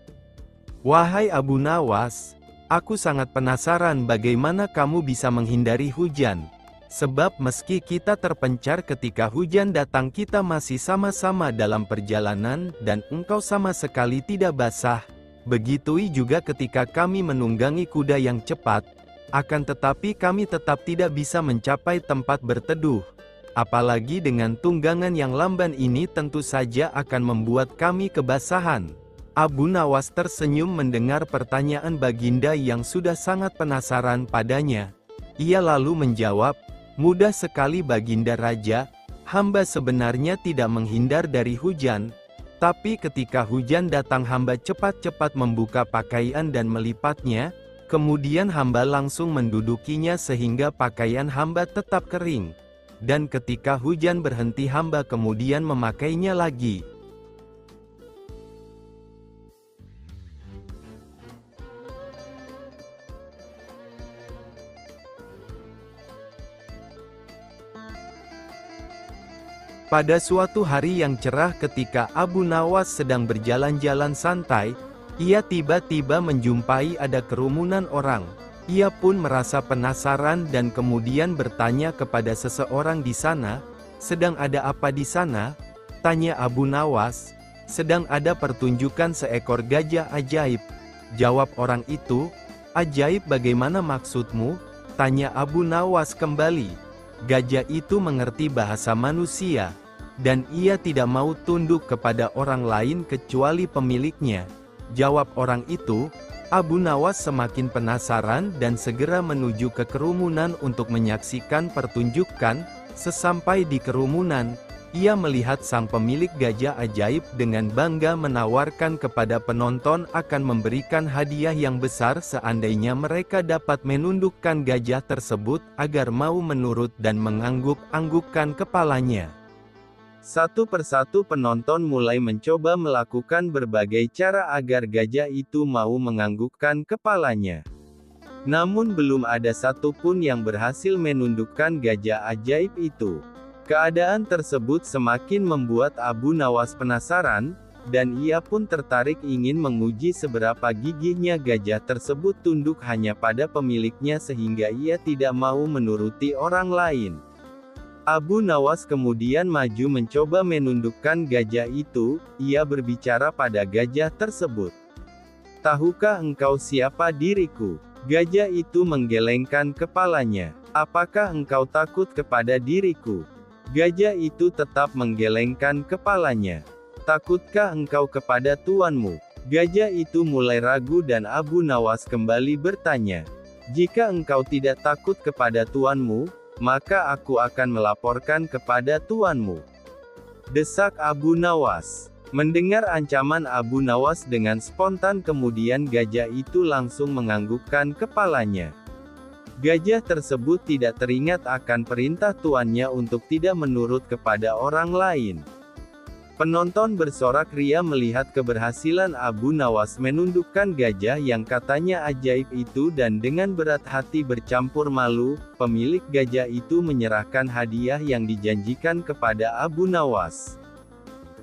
"Wahai Abu Nawas, aku sangat penasaran bagaimana kamu bisa menghindari hujan. Sebab meski kita terpencar ketika hujan datang kita masih sama-sama dalam perjalanan dan engkau sama sekali tidak basah. Begitu juga ketika kami menunggangi kuda yang cepat, akan tetapi kami tetap tidak bisa mencapai tempat berteduh. Apalagi dengan tunggangan yang lamban ini tentu saja akan membuat kami kebasahan." Abu Nawas tersenyum mendengar pertanyaan Baginda yang sudah sangat penasaran padanya. Ia lalu menjawab, "Mudah sekali Baginda Raja, hamba sebenarnya tidak menghindar dari hujan, tapi ketika hujan datang hamba cepat-cepat membuka pakaian dan melipatnya, kemudian hamba langsung mendudukinya sehingga pakaian hamba tetap kering. Dan ketika hujan berhenti hamba kemudian memakainya lagi." Pada suatu hari yang cerah ketika Abu Nawas sedang berjalan-jalan santai, ia tiba-tiba menjumpai ada kerumunan orang. Ia pun merasa penasaran dan kemudian bertanya kepada seseorang di sana, "Sedang ada apa di sana?" tanya Abu Nawas. "Sedang ada pertunjukan seekor gajah ajaib," jawab orang itu. "Ajaib bagaimana maksudmu?" tanya Abu Nawas kembali. Gajah itu mengerti bahasa manusia, dan ia tidak mau tunduk kepada orang lain kecuali pemiliknya, jawab orang itu. Abu Nawas semakin penasaran dan segera menuju ke kerumunan untuk menyaksikan pertunjukan. Sesampai di kerumunan, ia melihat sang pemilik gajah ajaib dengan bangga menawarkan kepada penonton akan memberikan hadiah yang besar seandainya mereka dapat menundukkan gajah tersebut agar mau menurut dan mengangguk-anggukkan kepalanya. Satu persatu penonton mulai mencoba melakukan berbagai cara agar gajah itu mau menganggukkan kepalanya. Namun belum ada satupun yang berhasil menundukkan gajah ajaib itu. Keadaan tersebut semakin membuat Abu Nawas penasaran, dan ia pun tertarik ingin menguji seberapa gigihnya gajah tersebut tunduk hanya pada pemiliknya sehingga ia tidak mau menuruti orang lain. Abu Nawas kemudian maju mencoba menundukkan gajah itu. Ia berbicara pada gajah tersebut. "Tahukah engkau siapa diriku?" Gajah itu menggelengkan kepalanya. "Apakah engkau takut kepada diriku?" Gajah itu tetap menggelengkan kepalanya. "Takutkah engkau kepada tuanmu?" Gajah itu mulai ragu dan Abu Nawas kembali bertanya, "Jika engkau tidak takut kepada tuanmu, maka aku akan melaporkan kepada tuanmu," desak Abu Nawas. Mendengar ancaman Abu Nawas dengan spontan kemudian gajah itu langsung menganggukkan kepalanya. Gajah tersebut tidak teringat akan perintah tuannya untuk tidak menurut kepada orang lain. Penonton bersorak ria melihat keberhasilan Abu Nawas menundukkan gajah yang katanya ajaib itu dan dengan berat hati bercampur malu, pemilik gajah itu menyerahkan hadiah yang dijanjikan kepada Abu Nawas.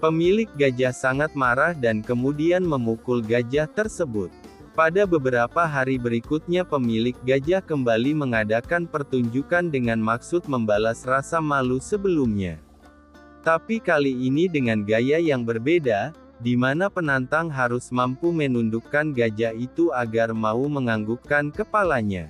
Pemilik gajah sangat marah dan kemudian memukul gajah tersebut. Pada beberapa hari berikutnya pemilik gajah kembali mengadakan pertunjukan dengan maksud membalas rasa malu sebelumnya. Tapi kali ini dengan gaya yang berbeda, di mana penantang harus mampu menundukkan gajah itu agar mau menganggukkan kepalanya.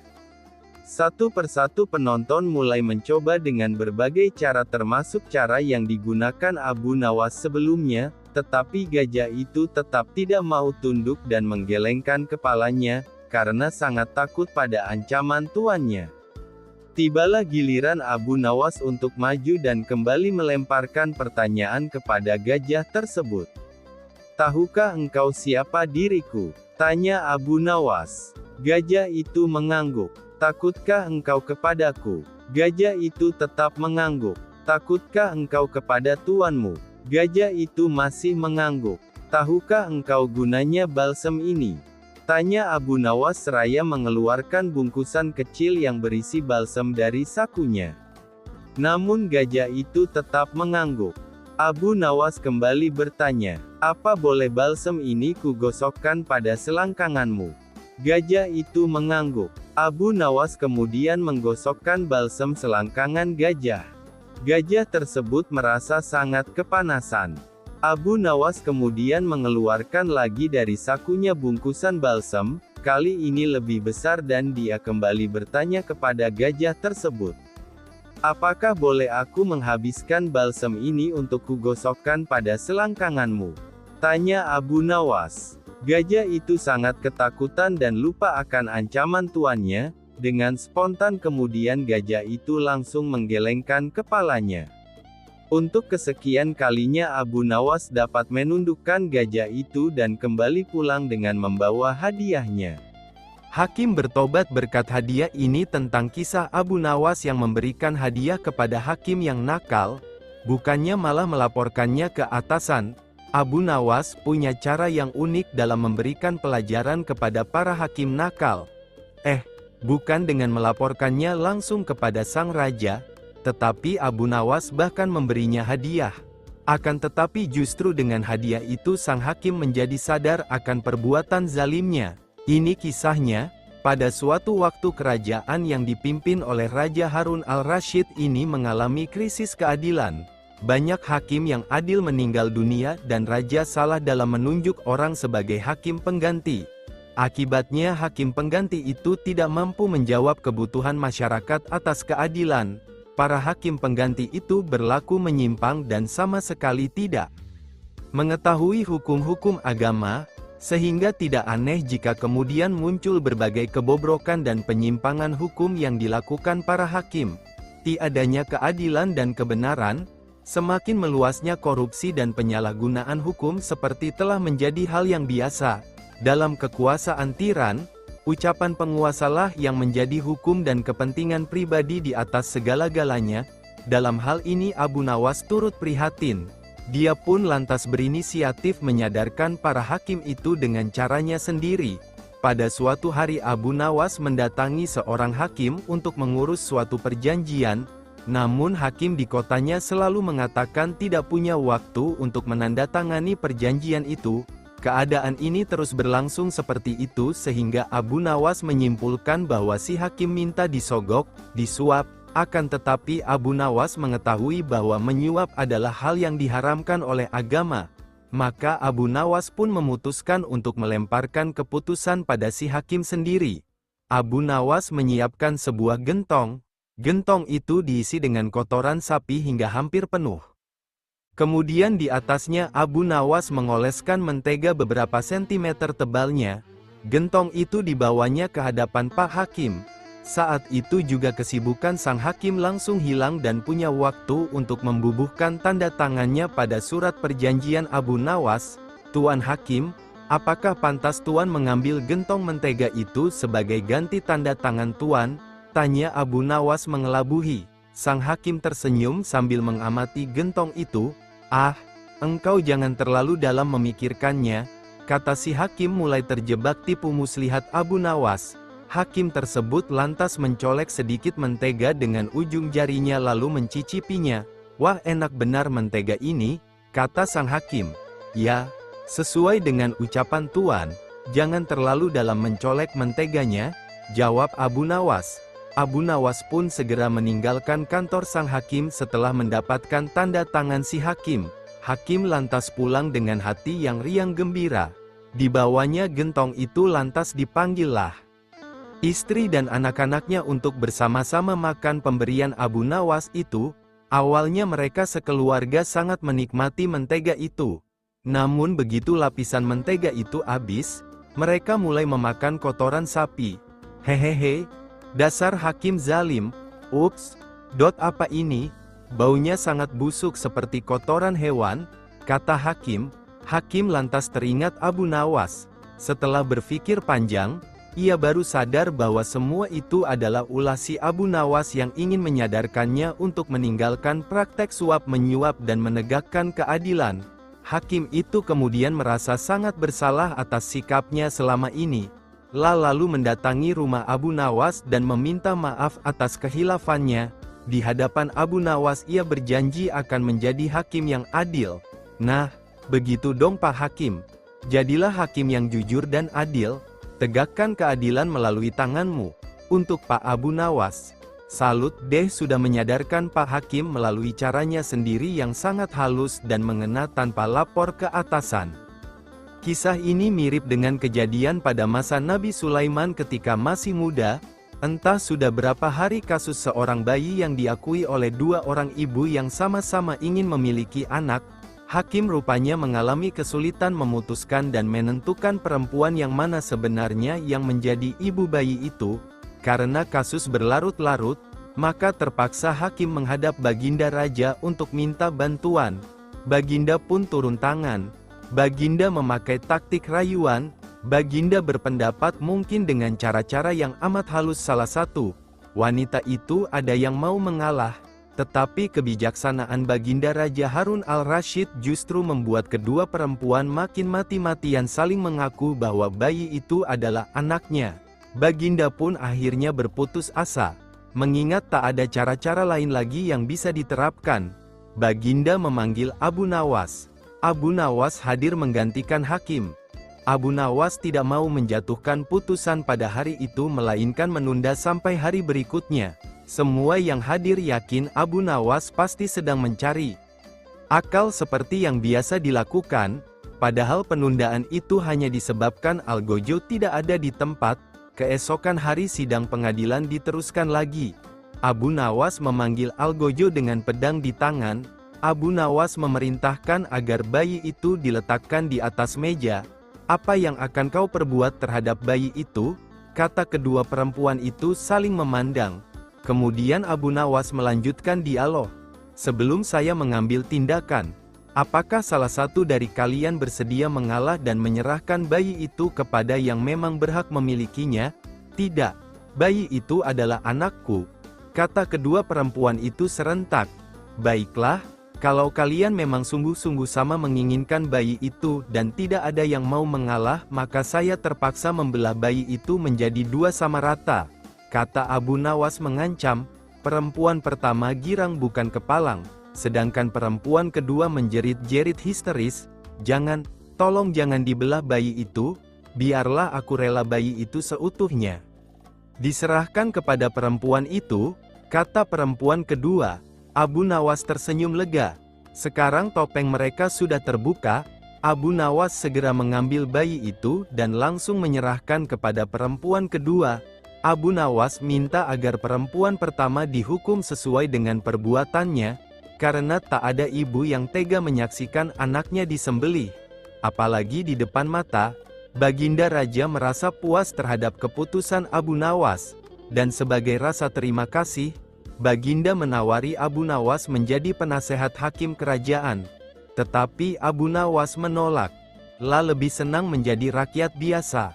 Satu persatu penonton mulai mencoba dengan berbagai cara termasuk cara yang digunakan Abu Nawas sebelumnya, tetapi gajah itu tetap tidak mau tunduk dan menggelengkan kepalanya, karena sangat takut pada ancaman tuannya. Tibalah giliran Abu Nawas untuk maju dan kembali melemparkan pertanyaan kepada gajah tersebut. "Tahukah engkau siapa diriku?" tanya Abu Nawas. Gajah itu mengangguk. "Takutkah engkau kepadaku?" Gajah itu tetap mengangguk. "Takutkah engkau kepada tuanmu?" Gajah itu masih mengangguk. "Tahukah engkau gunanya balsem ini?" tanya Abu Nawas seraya mengeluarkan bungkusan kecil yang berisi balsem dari sakunya. Namun gajah itu tetap mengangguk. Abu Nawas kembali bertanya, "Apa boleh balsem ini kugosokkan pada selangkanganmu?" Gajah itu mengangguk. Abu Nawas kemudian menggosokkan balsem selangkangan gajah. Gajah tersebut merasa sangat kepanasan. Abu Nawas kemudian mengeluarkan lagi dari sakunya bungkusan balsem, kali ini lebih besar dan dia kembali bertanya kepada gajah tersebut. "Apakah boleh aku menghabiskan balsem ini untuk kugosokkan pada selangkanganmu?" tanya Abu Nawas. Gajah itu sangat ketakutan dan lupa akan ancaman tuannya, dengan spontan kemudian gajah itu langsung menggelengkan kepalanya. Untuk kesekian kalinya Abu Nawas dapat menundukkan gajah itu dan kembali pulang dengan membawa hadiahnya. Hakim bertobat berkat hadiah ini tentang kisah Abu Nawas yang memberikan hadiah kepada hakim yang nakal, bukannya malah melaporkannya ke atasan. Abu Nawas punya cara yang unik dalam memberikan pelajaran kepada para hakim nakal. Bukan dengan melaporkannya langsung kepada sang raja, tetapi Abu Nawas bahkan memberinya hadiah. Akan tetapi justru dengan hadiah itu sang hakim menjadi sadar akan perbuatan zalimnya. Ini kisahnya, pada suatu waktu kerajaan yang dipimpin oleh Raja Harun al-Rasyid ini mengalami krisis keadilan. Banyak hakim yang adil meninggal dunia dan raja salah dalam menunjuk orang sebagai hakim pengganti. Akibatnya hakim pengganti itu tidak mampu menjawab kebutuhan masyarakat atas keadilan. Para hakim pengganti itu berlaku menyimpang dan sama sekali tidak mengetahui hukum-hukum agama, sehingga tidak aneh jika kemudian muncul berbagai kebobrokan dan penyimpangan hukum yang dilakukan para hakim. Tiadanya keadilan dan kebenaran, semakin meluasnya korupsi dan penyalahgunaan hukum seperti telah menjadi hal yang biasa. Dalam kekuasaan tiran, ucapan penguasalah yang menjadi hukum dan kepentingan pribadi di atas segala-galanya. Dalam hal ini Abu Nawas turut prihatin. Dia pun lantas berinisiatif menyadarkan para hakim itu dengan caranya sendiri. Pada suatu hari Abu Nawas mendatangi seorang hakim untuk mengurus suatu perjanjian, namun hakim di kotanya selalu mengatakan tidak punya waktu untuk menandatangani perjanjian itu. Keadaan ini terus berlangsung seperti itu sehingga Abu Nawas menyimpulkan bahwa si hakim minta disogok, disuap, Akan tetapi Abu Nawas mengetahui bahwa menyuap adalah hal yang diharamkan oleh agama. Maka Abu Nawas pun memutuskan untuk melemparkan keputusan pada si hakim sendiri. Abu Nawas menyiapkan sebuah gentong. Gentong itu diisi dengan kotoran sapi hingga hampir penuh. Kemudian di atasnya Abu Nawas mengoleskan mentega beberapa sentimeter tebalnya. Gentong itu dibawanya ke hadapan Pak Hakim. Saat itu juga kesibukan sang hakim langsung hilang dan punya waktu untuk membubuhkan tanda tangannya pada surat perjanjian Abu Nawas. "Tuan Hakim, apakah pantas Tuan mengambil gentong mentega itu sebagai ganti tanda tangan Tuan?" tanya Abu Nawas mengelabuhi. Sang hakim tersenyum sambil mengamati gentong itu. "Ah, engkau jangan terlalu dalam memikirkannya," kata si hakim mulai terjebak tipu muslihat Abu Nawas. Hakim tersebut lantas mencolek sedikit mentega dengan ujung jarinya lalu mencicipinya. "Wah, enak benar mentega ini," kata sang hakim. "Ya, sesuai dengan ucapan Tuan, jangan terlalu dalam mencolek menteganya," jawab Abu Nawas. Abu Nawas pun segera meninggalkan kantor sang hakim setelah mendapatkan tanda tangan si hakim. Hakim lantas pulang dengan hati yang riang gembira. Dibawanya gentong itu lantas dipanggillah istri dan anak-anaknya untuk bersama-sama makan pemberian Abu Nawas itu. Awalnya mereka sekeluarga sangat menikmati mentega itu. Namun begitu lapisan mentega itu habis, mereka mulai memakan kotoran sapi. "Hehehe, dasar hakim zalim. Ups, apa ini? Baunya sangat busuk seperti kotoran hewan," kata hakim. Hakim lantas teringat Abu Nawas. Setelah berpikir panjang, ia baru sadar bahwa semua itu adalah ulah si Abu Nawas yang ingin menyadarkannya untuk meninggalkan praktek suap-menyuap dan menegakkan keadilan. Hakim itu kemudian merasa sangat bersalah atas sikapnya selama ini. Lalu mendatangi rumah Abu Nawas dan meminta maaf atas kehilafannya. Di hadapan Abu Nawas ia berjanji akan menjadi hakim yang adil. "Nah, begitu dong Pak Hakim. Jadilah hakim yang jujur dan adil. Tegakkan keadilan melalui tanganmu." Untuk Pak Abu Nawas, salut deh sudah menyadarkan Pak Hakim melalui caranya sendiri yang sangat halus dan mengena tanpa lapor ke atasan. Kisah ini mirip dengan kejadian pada masa Nabi Sulaiman ketika masih muda. Entah sudah berapa hari kasus seorang bayi yang diakui oleh dua orang ibu yang sama-sama ingin memiliki anak. Hakim rupanya mengalami kesulitan memutuskan dan menentukan perempuan yang mana sebenarnya yang menjadi ibu bayi itu. Karena kasus berlarut-larut, maka terpaksa hakim menghadap Baginda Raja untuk minta bantuan. Baginda pun turun tangan. Baginda memakai taktik rayuan. Baginda berpendapat mungkin dengan cara-cara yang amat halus. Salah satu wanita itu ada yang mau mengalah. Tetapi kebijaksanaan Baginda Raja Harun al-Rasyid justru membuat kedua perempuan makin mati-matian saling mengaku bahwa bayi itu adalah anaknya. Baginda pun akhirnya berputus asa. Mengingat tak ada cara-cara lain lagi yang bisa diterapkan, Baginda memanggil Abu Nawas. Abu Nawas hadir menggantikan hakim. Abu Nawas tidak mau menjatuhkan putusan pada hari itu melainkan menunda sampai hari berikutnya. Semua yang hadir yakin Abu Nawas pasti sedang mencari akal seperti yang biasa dilakukan, padahal penundaan itu hanya disebabkan Algojo tidak ada di tempat. Keesokan hari sidang pengadilan diteruskan lagi. Abu Nawas memanggil Algojo dengan pedang di tangan. Abu Nawas memerintahkan agar bayi itu diletakkan di atas meja. "Apa yang akan kau perbuat terhadap bayi itu?" kata kedua perempuan itu saling memandang. Kemudian Abu Nawas melanjutkan dialog. "Sebelum saya mengambil tindakan, apakah salah satu dari kalian bersedia mengalah dan menyerahkan bayi itu kepada yang memang berhak memilikinya?" "Tidak, bayi itu adalah anakku," kata kedua perempuan itu serentak. "Baiklah, kalau kalian memang sungguh-sungguh sama menginginkan bayi itu dan tidak ada yang mau mengalah, maka saya terpaksa membelah bayi itu menjadi dua sama rata," kata Abu Nawas mengancam. Perempuan pertama girang bukan kepalang, sedangkan perempuan kedua menjerit-jerit histeris, "Jangan, tolong jangan dibelah bayi itu, biarlah aku rela bayi itu seutuhnya diserahkan kepada perempuan itu." Kata perempuan kedua. Abu Nawas tersenyum lega. Sekarang topeng mereka sudah terbuka. Abu Nawas segera mengambil bayi itu dan langsung menyerahkan kepada perempuan kedua. Abu Nawas minta agar perempuan pertama dihukum sesuai dengan perbuatannya, karena tak ada ibu yang tega menyaksikan anaknya disembelih. Apalagi di depan mata. Baginda Raja merasa puas terhadap keputusan Abu Nawas, dan sebagai rasa terima kasih, Baginda menawari Abu Nawas menjadi penasehat hakim kerajaan. Tetapi Abu Nawas menolak. La lebih senang menjadi rakyat biasa.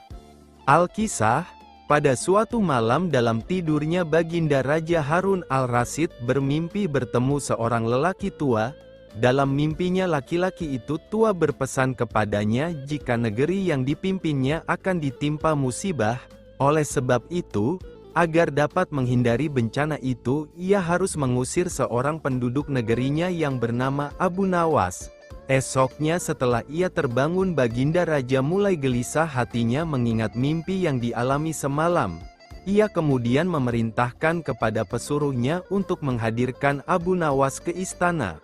Alkisah, pada suatu malam dalam tidurnya Baginda Raja Harun al-Rasyid bermimpi bertemu seorang lelaki tua. Dalam mimpinya laki-laki itu tua berpesan kepadanya jika negeri yang dipimpinnya akan ditimpa musibah. Oleh sebab itu, agar dapat menghindari bencana itu, ia harus mengusir seorang penduduk negerinya yang bernama Abu Nawas. Esoknya setelah ia terbangun Baginda Raja mulai gelisah hatinya mengingat mimpi yang dialami semalam. Ia kemudian memerintahkan kepada pesuruhnya untuk menghadirkan Abu Nawas ke istana.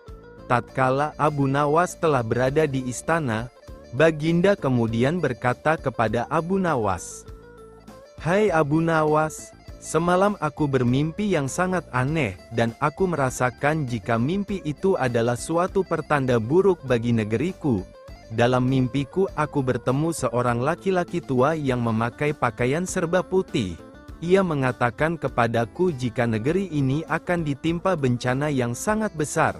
Tatkala Abu Nawas telah berada di istana, Baginda kemudian berkata kepada Abu Nawas, "Hai Abu Nawas, semalam aku bermimpi yang sangat aneh, dan aku merasakan jika mimpi itu adalah suatu pertanda buruk bagi negeriku. Dalam mimpiku aku bertemu seorang laki-laki tua yang memakai pakaian serba putih. Ia mengatakan kepadaku jika negeri ini akan ditimpa bencana yang sangat besar.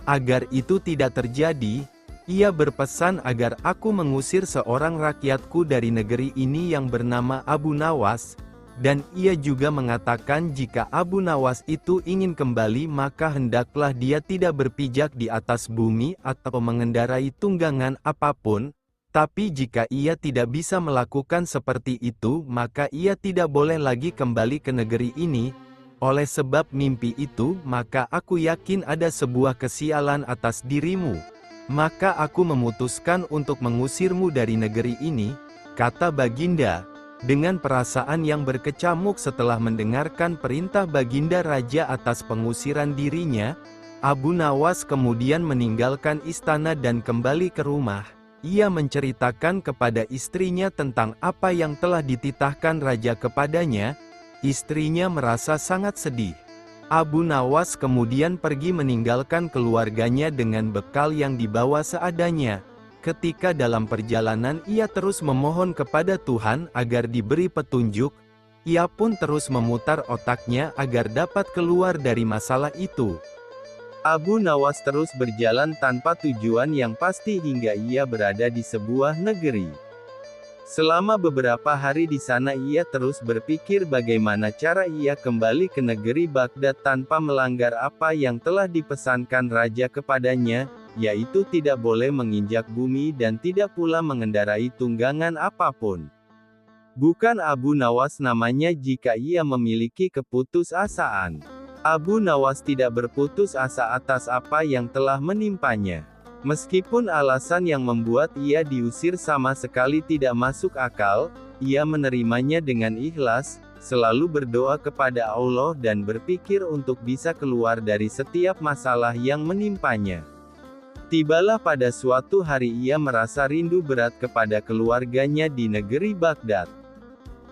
Agar itu tidak terjadi, ia berpesan agar aku mengusir seorang rakyatku dari negeri ini yang bernama Abu Nawas. Dan ia juga mengatakan jika Abu Nawas itu ingin kembali maka hendaklah dia tidak berpijak di atas bumi atau mengendarai tunggangan apapun, tapi jika ia tidak bisa melakukan seperti itu maka ia tidak boleh lagi kembali ke negeri ini. Oleh sebab mimpi itu maka aku yakin ada sebuah kesialan atas dirimu. Maka aku memutuskan untuk mengusirmu dari negeri ini," kata Baginda. Dengan perasaan yang berkecamuk setelah mendengarkan perintah Baginda Raja atas pengusiran dirinya, Abu Nawas kemudian meninggalkan istana dan kembali ke rumah. Ia menceritakan kepada istrinya tentang apa yang telah dititahkan Raja kepadanya. Istrinya merasa sangat sedih. Abu Nawas kemudian pergi meninggalkan keluarganya dengan bekal yang dibawa seadanya. Ketika dalam perjalanan ia terus memohon kepada Tuhan agar diberi petunjuk, ia pun terus memutar otaknya agar dapat keluar dari masalah itu. Abu Nawas terus berjalan tanpa tujuan yang pasti hingga ia berada di sebuah negeri. Selama beberapa hari di sana ia terus berpikir bagaimana cara ia kembali ke negeri Baghdad tanpa melanggar apa yang telah dipesankan raja kepadanya, yaitu tidak boleh menginjak bumi dan tidak pula mengendarai tunggangan apapun. Bukan Abu Nawas namanya jika ia memiliki keputusasaan. Abu Nawas tidak berputus asa atas apa yang telah menimpanya. Meskipun alasan yang membuat ia diusir sama sekali tidak masuk akal, ia menerimanya dengan ikhlas, selalu berdoa kepada Allah dan berpikir untuk bisa keluar dari setiap masalah yang menimpanya. Tibalah pada suatu hari ia merasa rindu berat kepada keluarganya di negeri Baghdad.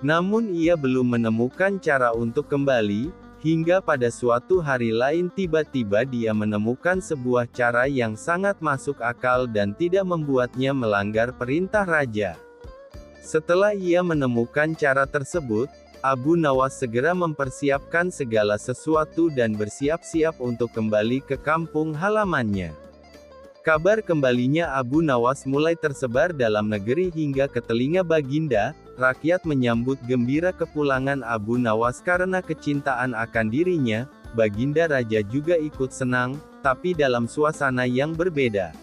Namun ia belum menemukan cara untuk kembali. Hingga pada suatu hari lain tiba-tiba dia menemukan sebuah cara yang sangat masuk akal dan tidak membuatnya melanggar perintah raja. Setelah ia menemukan cara tersebut, Abu Nawas segera mempersiapkan segala sesuatu dan bersiap-siap untuk kembali ke kampung halamannya. Kabar kembalinya Abu Nawas mulai tersebar dalam negeri hingga ke telinga Baginda. Rakyat menyambut gembira kepulangan Abu Nawas karena kecintaan akan dirinya. Baginda Raja juga ikut senang, tapi dalam suasana yang berbeda.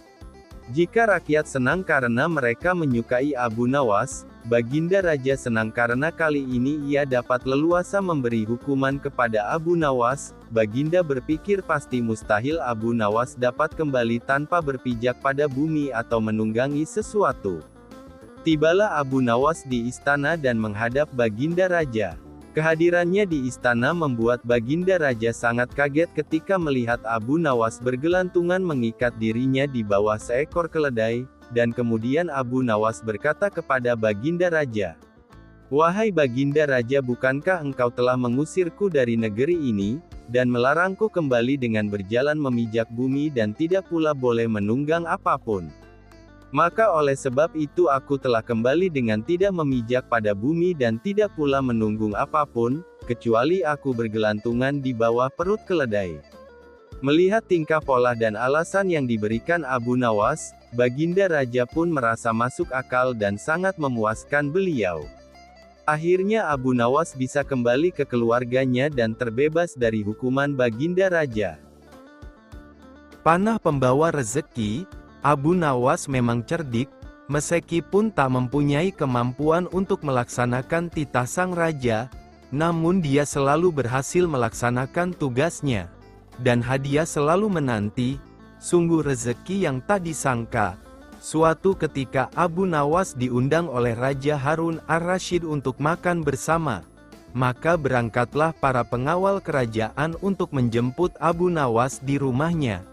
Jika rakyat senang karena mereka menyukai Abu Nawas, Baginda Raja senang karena kali ini ia dapat leluasa memberi hukuman kepada Abu Nawas. Baginda berpikir pasti mustahil Abu Nawas dapat kembali tanpa berpijak pada bumi atau menunggangi sesuatu. Tibalah Abu Nawas di istana dan menghadap Baginda Raja. Kehadirannya di istana membuat Baginda Raja sangat kaget ketika melihat Abu Nawas bergelantungan mengikat dirinya di bawah seekor keledai, dan kemudian Abu Nawas berkata kepada Baginda Raja, "Wahai Baginda Raja, bukankah engkau telah mengusirku dari negeri ini, dan melarangku kembali dengan berjalan memijak bumi dan tidak pula boleh menunggang apapun? Maka oleh sebab itu aku telah kembali dengan tidak memijak pada bumi dan tidak pula menunggung apapun, kecuali aku bergelantungan di bawah perut keledai." Melihat tingkah pola dan alasan yang diberikan Abu Nawas, Baginda Raja pun merasa masuk akal dan sangat memuaskan beliau. Akhirnya Abu Nawas bisa kembali ke keluarganya dan terbebas dari hukuman Baginda Raja. Panah pembawa rezeki, Abu Nawas memang cerdik, meskipun tak mempunyai kemampuan untuk melaksanakan titah sang raja, namun dia selalu berhasil melaksanakan tugasnya. Dan hadiah selalu menanti, sungguh rezeki yang tak disangka. Suatu ketika Abu Nawas diundang oleh Raja Harun ar-Rasyid untuk makan bersama. Maka berangkatlah para pengawal kerajaan untuk menjemput Abu Nawas di rumahnya.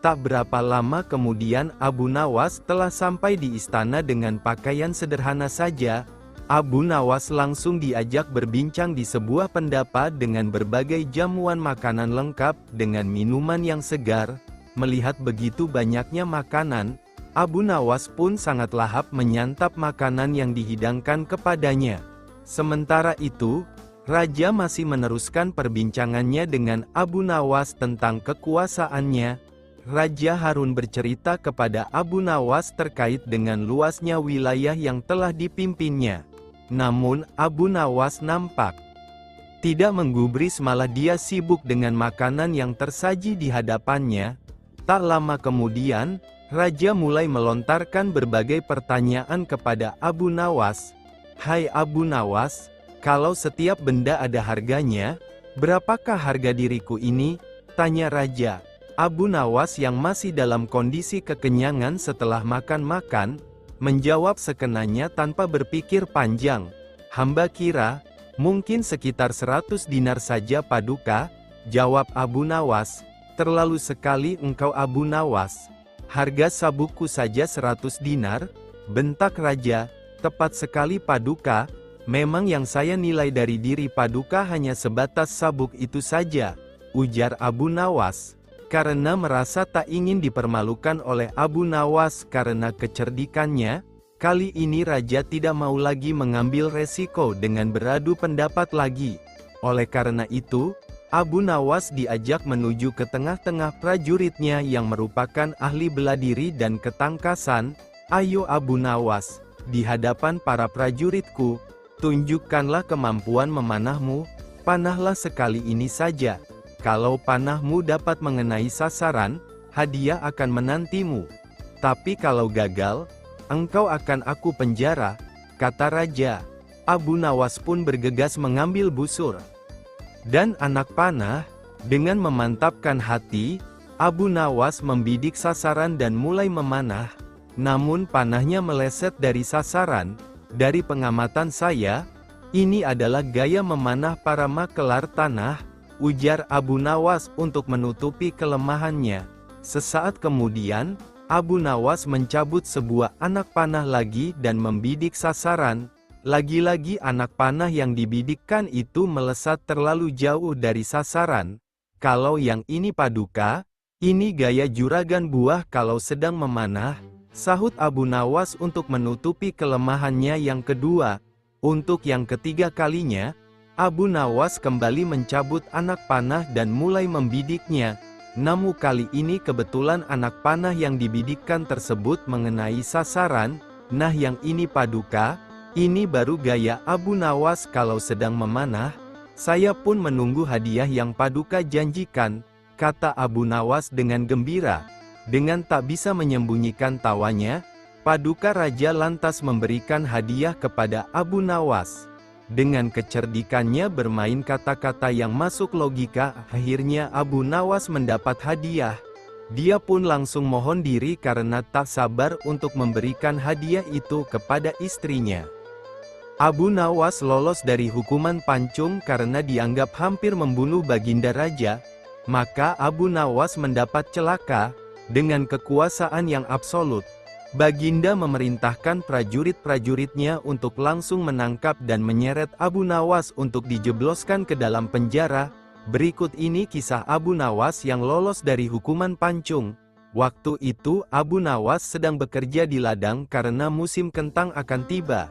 Tak berapa lama kemudian Abu Nawas telah sampai di istana dengan pakaian sederhana saja. Abu Nawas langsung diajak berbincang di sebuah pendapa dengan berbagai jamuan makanan lengkap dengan minuman yang segar. Melihat begitu banyaknya makanan, Abu Nawas pun sangat lahap menyantap makanan yang dihidangkan kepadanya. Sementara itu, Raja masih meneruskan perbincangannya dengan Abu Nawas tentang kekuasaannya. Raja Harun bercerita kepada Abu Nawas terkait dengan luasnya wilayah yang telah dipimpinnya. Namun, Abu Nawas nampak tidak menggubris, malah dia sibuk dengan makanan yang tersaji di hadapannya. Tak lama kemudian, Raja mulai melontarkan berbagai pertanyaan kepada Abu Nawas. "Hai Abu Nawas, kalau setiap benda ada harganya, berapakah harga diriku ini?" tanya Raja. Abu Nawas yang masih dalam kondisi kekenyangan setelah makan-makan, menjawab sekenanya tanpa berpikir panjang. "Hamba kira, mungkin sekitar 100 dinar saja Paduka," jawab Abu Nawas. "Terlalu sekali engkau Abu Nawas. Harga sabukku saja 100 dinar, bentak Raja. "Tepat sekali Paduka, memang yang saya nilai dari diri Paduka hanya sebatas sabuk itu saja," ujar Abu Nawas. Karena merasa tak ingin dipermalukan oleh Abu Nawas karena kecerdikannya, kali ini Raja tidak mau lagi mengambil resiko dengan beradu pendapat lagi. Oleh karena itu, Abu Nawas diajak menuju ke tengah-tengah prajuritnya yang merupakan ahli bela diri dan ketangkasan. "Ayo Abu Nawas, di hadapan para prajuritku, tunjukkanlah kemampuan memanahmu. Panahlah sekali ini saja. Kalau panahmu dapat mengenai sasaran, hadiah akan menantimu. Tapi kalau gagal, engkau akan aku penjara," kata Raja. Abu Nawas pun bergegas mengambil busur dan anak panah. Dengan memantapkan hati, Abu Nawas membidik sasaran dan mulai memanah. Namun panahnya meleset dari sasaran. "Dari pengamatan saya, ini adalah gaya memanah para makelar tanah," ujar Abu Nawas untuk menutupi kelemahannya. Sesaat kemudian, Abu Nawas mencabut sebuah anak panah lagi dan membidik sasaran. Lagi-lagi anak panah yang dibidikkan itu melesat terlalu jauh dari sasaran. "Kalau yang ini Paduka, ini gaya juragan buah kalau sedang memanah," sahut Abu Nawas untuk menutupi kelemahannya yang kedua. Untuk yang ketiga kalinya, Abu Nawas kembali mencabut anak panah dan mulai membidiknya. Namun kali ini kebetulan anak panah yang dibidikkan tersebut mengenai sasaran. "Nah yang ini Paduka, ini baru gaya Abu Nawas kalau sedang memanah. Saya pun menunggu hadiah yang Paduka janjikan," kata Abu Nawas dengan gembira. Dengan tak bisa menyembunyikan tawanya, Paduka Raja lantas memberikan hadiah kepada Abu Nawas. Dengan kecerdikannya bermain kata-kata yang masuk logika, akhirnya Abu Nawas mendapat hadiah. Dia pun langsung mohon diri karena tak sabar untuk memberikan hadiah itu kepada istrinya. Abu Nawas lolos dari hukuman pancung karena dianggap hampir membunuh Baginda Raja, maka Abu Nawas mendapat celaka. Dengan kekuasaan yang absolut, Baginda memerintahkan prajurit-prajuritnya untuk langsung menangkap dan menyeret Abu Nawas untuk dijebloskan ke dalam penjara. Berikut ini kisah Abu Nawas yang lolos dari hukuman pancung. Waktu itu Abu Nawas sedang bekerja di ladang karena musim kentang akan tiba.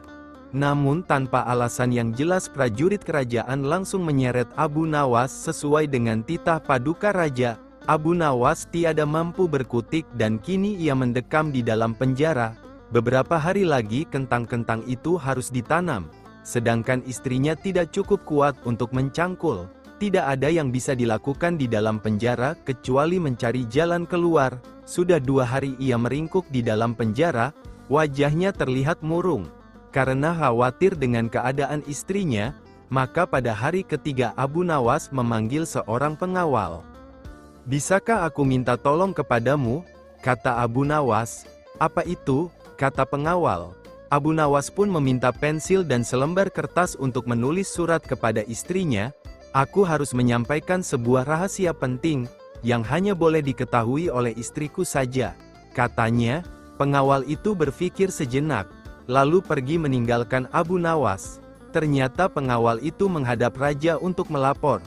Namun tanpa alasan yang jelas prajurit kerajaan langsung menyeret Abu Nawas sesuai dengan titah paduka raja. Abu Nawas tiada mampu berkutik dan kini ia mendekam di dalam penjara. Beberapa hari lagi kentang-kentang itu harus ditanam, sedangkan istrinya tidak cukup kuat untuk mencangkul. Tidak ada yang bisa dilakukan di dalam penjara kecuali mencari jalan keluar. Sudah 2 hari ia meringkuk di dalam penjara, wajahnya terlihat murung. Karena khawatir dengan keadaan istrinya, maka pada hari ketiga Abu Nawas memanggil seorang pengawal. "Bisakah aku minta tolong kepadamu?" kata Abu Nawas. "Apa itu?" kata pengawal. Abu Nawas pun meminta pensil dan selembar kertas untuk menulis surat kepada istrinya. "Aku harus menyampaikan sebuah rahasia penting, yang hanya boleh diketahui oleh istriku saja," katanya. Pengawal itu berpikir sejenak, lalu pergi meninggalkan Abu Nawas. Ternyata pengawal itu menghadap raja untuk melapor.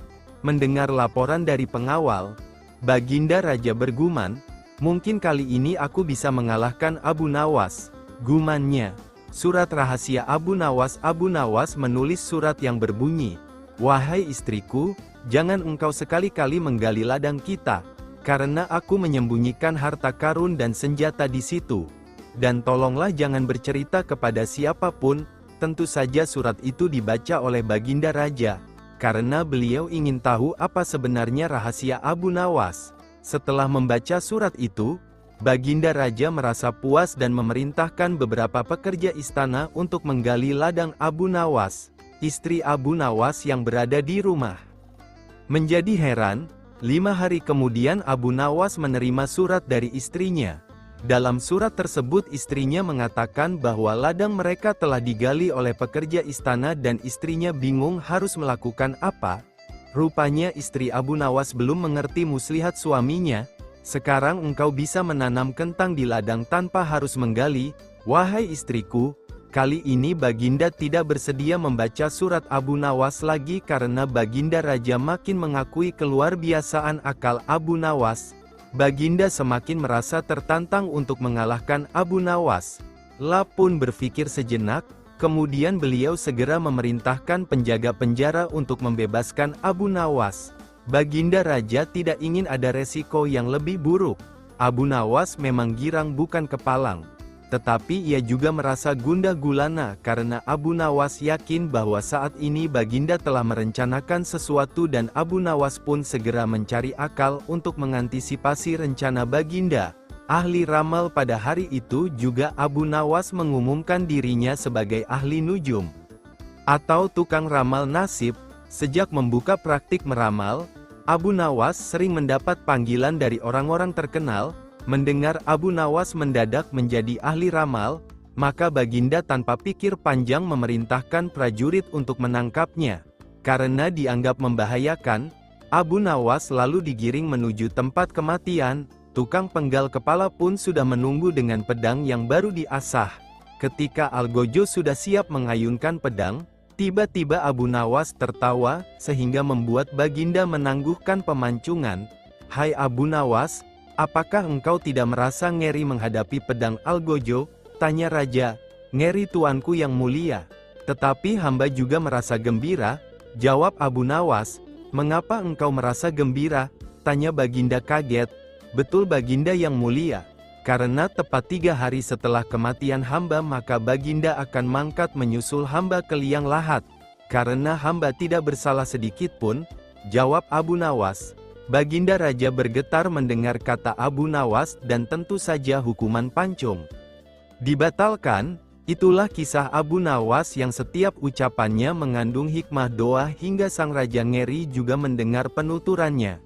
Mendengar laporan dari pengawal, Baginda Raja bergumam, "Mungkin kali ini aku bisa mengalahkan Abu Nawas." Gumannya, surat rahasia Abu Nawas. Abu Nawas menulis surat yang berbunyi, "Wahai istriku, jangan engkau sekali-kali menggali ladang kita, karena aku menyembunyikan harta karun dan senjata di situ. Dan tolonglah jangan bercerita kepada siapapun." Tentu saja surat itu dibaca oleh Baginda Raja, karena beliau ingin tahu apa sebenarnya rahasia Abu Nawas. Setelah membaca surat itu, Baginda Raja merasa puas dan memerintahkan beberapa pekerja istana untuk menggali ladang Abu Nawas. Istri Abu Nawas yang berada di rumah menjadi heran. 5 hari kemudian Abu Nawas menerima surat dari istrinya. Dalam surat tersebut istrinya mengatakan bahwa ladang mereka telah digali oleh pekerja istana dan istrinya bingung harus melakukan apa. Rupanya istri Abu Nawas belum mengerti muslihat suaminya. "Sekarang engkau bisa menanam kentang di ladang tanpa harus menggali." "Wahai istriku, kali ini Baginda tidak bersedia membaca surat Abu Nawas lagi karena Baginda Raja makin mengakui keluarbiasaan akal Abu Nawas. Baginda semakin merasa tertantang untuk mengalahkan Abu Nawas." La pun berpikir sejenak, kemudian beliau segera memerintahkan penjaga penjara untuk membebaskan Abu Nawas. Baginda Raja tidak ingin ada resiko yang lebih buruk. Abu Nawas memang girang bukan kepalang. Tetapi ia juga merasa gundah gulana karena Abu Nawas yakin bahwa saat ini Baginda telah merencanakan sesuatu dan Abu Nawas pun segera mencari akal untuk mengantisipasi rencana Baginda. Ahli ramal pada hari itu juga Abu Nawas mengumumkan dirinya sebagai ahli nujum, atau tukang ramal nasib. Sejak membuka praktik meramal, Abu Nawas sering mendapat panggilan dari orang-orang terkenal. Mendengar Abu Nawas mendadak menjadi ahli ramal, maka Baginda tanpa pikir panjang memerintahkan prajurit untuk menangkapnya. Karena dianggap membahayakan, Abu Nawas lalu digiring menuju tempat kematian. Tukang penggal kepala pun sudah menunggu dengan pedang yang baru diasah. Ketika Algojo sudah siap mengayunkan pedang, tiba-tiba Abu Nawas tertawa, sehingga membuat Baginda menangguhkan pemancungan. "Hai Abu Nawas, apakah engkau tidak merasa ngeri menghadapi pedang Algojo?" tanya raja. "Ngeri tuanku yang mulia. Tetapi hamba juga merasa gembira," jawab Abu Nawas. "Mengapa engkau merasa gembira?" tanya Baginda kaget. "Betul Baginda yang mulia. Karena tepat 3 hari setelah kematian hamba maka Baginda akan mangkat menyusul hamba ke liang lahat. Karena hamba tidak bersalah sedikit pun," jawab Abu Nawas. Baginda Raja bergetar mendengar kata Abu Nawas dan tentu saja hukuman pancung dibatalkan. Itulah kisah Abu Nawas yang setiap ucapannya mengandung hikmah doa hingga sang raja ngeri juga mendengar penuturannya.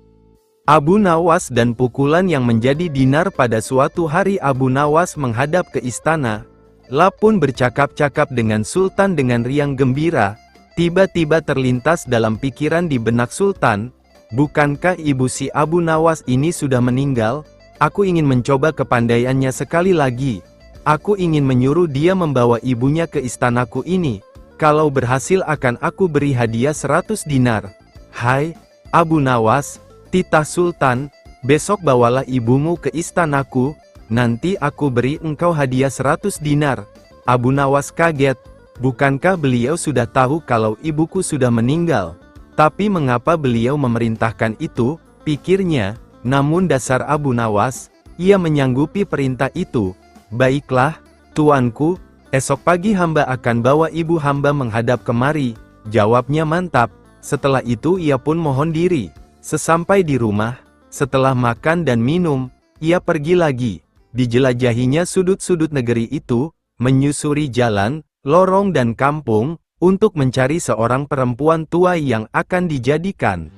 Abu Nawas dan pukulan yang menjadi dinar. Pada suatu hari Abu Nawas menghadap ke istana. La pun bercakap-cakap dengan Sultan dengan riang gembira. Tiba-tiba terlintas dalam pikiran di benak Sultan, bukankah ibu si Abu Nawas ini sudah meninggal? Aku ingin mencoba kepandaiannya sekali lagi. Aku ingin menyuruh dia membawa ibunya ke istanaku ini. Kalau berhasil akan aku beri hadiah 100 dinar. Hai, Abu Nawas, titah Sultan, besok bawalah ibumu ke istanaku. Nanti aku beri engkau hadiah 100 dinar. Abu Nawas kaget. Bukankah beliau sudah tahu kalau ibuku sudah meninggal? Tapi mengapa beliau memerintahkan itu? Pikirnya. Namun dasar Abu Nawas, ia menyanggupi perintah itu. Baiklah, tuanku, esok pagi hamba akan bawa ibu hamba menghadap kemari. Jawabnya mantap. Setelah itu ia pun mohon diri. Sesampai di rumah, setelah makan dan minum, ia pergi lagi. Dijelajahinya sudut-sudut negeri itu, menyusuri jalan, lorong dan kampung, untuk mencari seorang perempuan tua yang akan dijadikan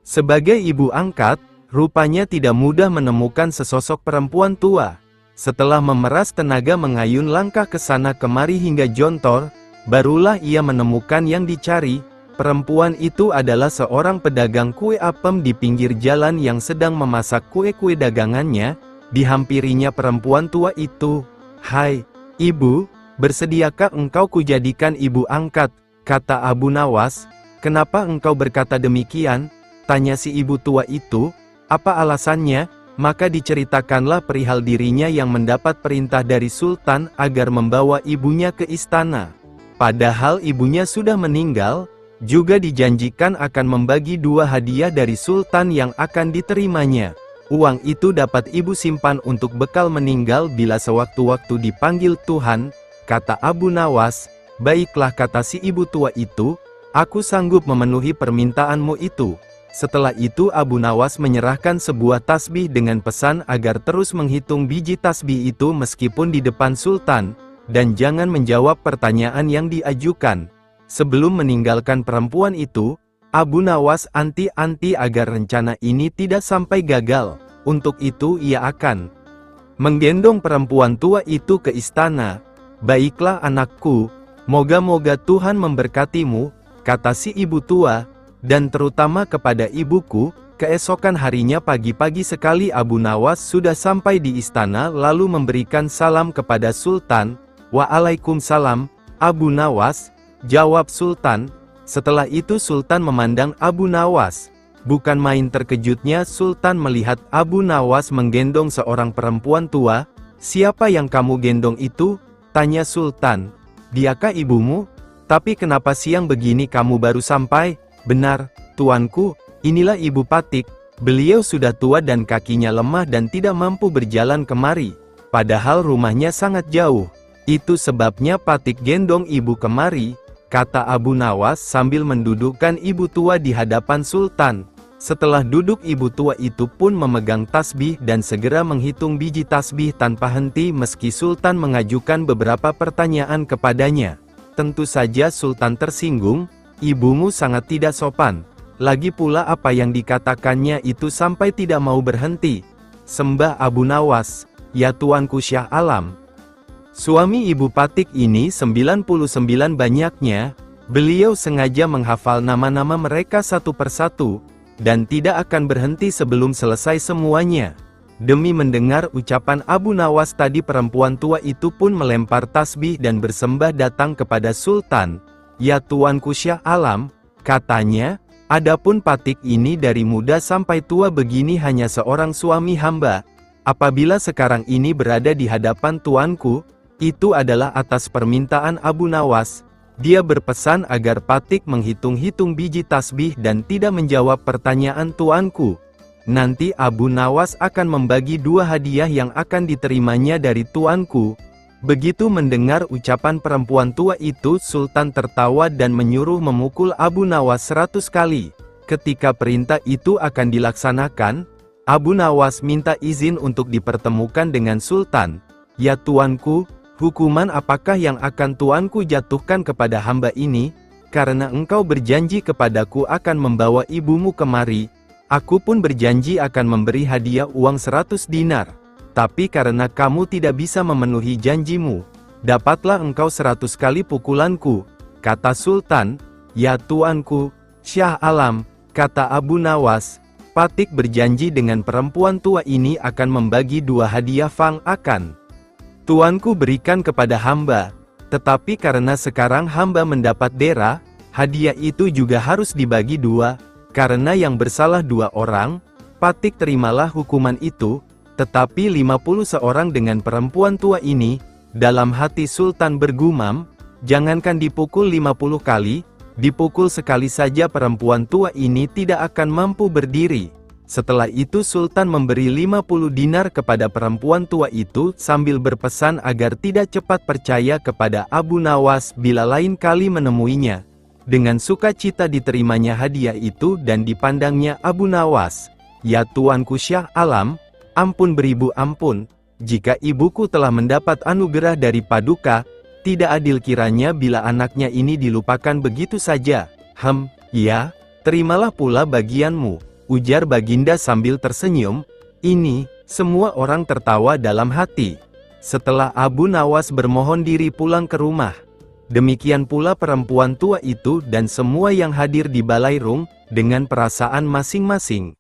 sebagai ibu angkat. Rupanya tidak mudah menemukan sesosok perempuan tua. Setelah memeras tenaga mengayun langkah ke sana kemari hingga jontor, barulah ia menemukan yang dicari. Perempuan itu adalah seorang pedagang kue apem di pinggir jalan yang sedang memasak kue-kue dagangannya. Dihampirinya perempuan tua itu. Hai, ibu, bersediakah engkau kujadikan ibu angkat? Kata Abu Nawas. Kenapa engkau berkata demikian? Tanya si ibu tua itu. Apa alasannya? Maka diceritakanlah perihal dirinya yang mendapat perintah dari Sultan agar membawa ibunya ke istana. Padahal ibunya sudah meninggal, juga dijanjikan akan membagi 2 hadiah dari Sultan yang akan diterimanya. Uang itu dapat ibu simpan untuk bekal meninggal bila sewaktu-waktu dipanggil Tuhan. Kata Abu Nawas. Baiklah, kata si ibu tua itu, aku sanggup memenuhi permintaanmu itu. Setelah itu Abu Nawas menyerahkan sebuah tasbih dengan pesan agar terus menghitung biji tasbih itu meskipun di depan Sultan, dan jangan menjawab pertanyaan yang diajukan. Sebelum meninggalkan perempuan itu, Abu Nawas anti-anti agar rencana ini tidak sampai gagal. Untuk itu ia akan menggendong perempuan tua itu ke istana. Baiklah anakku, moga-moga Tuhan memberkatimu, kata si ibu tua, dan terutama kepada ibuku. Keesokan harinya pagi-pagi sekali Abu Nawas sudah sampai di istana lalu memberikan salam kepada Sultan. Waalaikumsalam, Abu Nawas, jawab Sultan. Setelah itu Sultan memandang Abu Nawas. Bukan main terkejutnya Sultan melihat Abu Nawas menggendong seorang perempuan tua. Siapa yang kamu gendong itu? Tanya Sultan. Diakah ibumu? Tapi kenapa siang begini kamu baru sampai? Benar, tuanku, inilah ibu Patik. Beliau sudah tua dan kakinya lemah dan tidak mampu berjalan kemari. Padahal rumahnya sangat jauh. Itu sebabnya Patik gendong ibu kemari, kata Abu Nawas sambil mendudukkan ibu tua di hadapan Sultan. Setelah duduk ibu tua itu pun memegang tasbih dan segera menghitung biji tasbih tanpa henti meski Sultan mengajukan beberapa pertanyaan kepadanya. Tentu saja Sultan tersinggung, ibumu sangat tidak sopan. Lagi pula apa yang dikatakannya itu sampai tidak mau berhenti. Sembah Abu Nawas, ya tuanku Syah Alam. Suami ibu Patik ini 99 banyaknya. Beliau sengaja menghafal nama-nama mereka satu persatu, dan tidak akan berhenti sebelum selesai semuanya. Demi mendengar ucapan Abu Nawas tadi perempuan tua itu pun melempar tasbih dan bersembah datang kepada Sultan. Ya tuanku Syah Alam, katanya, adapun Patik ini dari muda sampai tua begini hanya seorang suami hamba. Apabila sekarang ini berada di hadapan tuanku, itu adalah atas permintaan Abu Nawas. Dia berpesan agar Patik menghitung-hitung biji tasbih dan tidak menjawab pertanyaan tuanku. Nanti Abu Nawas akan membagi 2 hadiah yang akan diterimanya dari tuanku. Begitu mendengar ucapan perempuan tua itu Sultan tertawa dan menyuruh memukul Abu Nawas 100 kali. Ketika perintah itu akan dilaksanakan, Abu Nawas minta izin untuk dipertemukan dengan Sultan. Ya tuanku, hukuman apakah yang akan tuanku jatuhkan kepada hamba ini? Karena engkau berjanji kepadaku akan membawa ibumu kemari, aku pun berjanji akan memberi hadiah uang 100 dinar. Tapi karena kamu tidak bisa memenuhi janjimu, Dapatlah engkau 100 kali pukulanku, kata Sultan. Ya tuanku, Syah Alam, kata Abu Nawas. Patik berjanji dengan perempuan tua ini akan membagi 2 hadiah Fang akan tuanku berikan kepada hamba. Tetapi karena sekarang hamba mendapat dera, hadiah itu juga harus dibagi 2, karena yang bersalah 2 orang. Patik terimalah hukuman itu, tetapi 50 seorang dengan perempuan tua ini. Dalam hati Sultan bergumam, jangankan dipukul 50 kali, dipukul sekali saja perempuan tua ini tidak akan mampu berdiri. Setelah itu Sultan memberi 50 dinar kepada perempuan tua itu sambil berpesan agar tidak cepat percaya kepada Abu Nawas bila lain kali menemuinya. Dengan sukacita diterimanya hadiah itu dan dipandangnya Abu Nawas. Ya tuanku Syah Alam, ampun beribu ampun, jika ibuku telah mendapat anugerah dari Paduka, tidak adil kiranya bila anaknya ini dilupakan begitu saja. Ya, terimalah pula bagianmu, ujar Baginda sambil tersenyum. Ini, semua orang tertawa dalam hati. Setelah Abu Nawas bermohon diri pulang ke rumah, demikian pula perempuan tua itu dan semua yang hadir di Balairung, dengan perasaan masing-masing.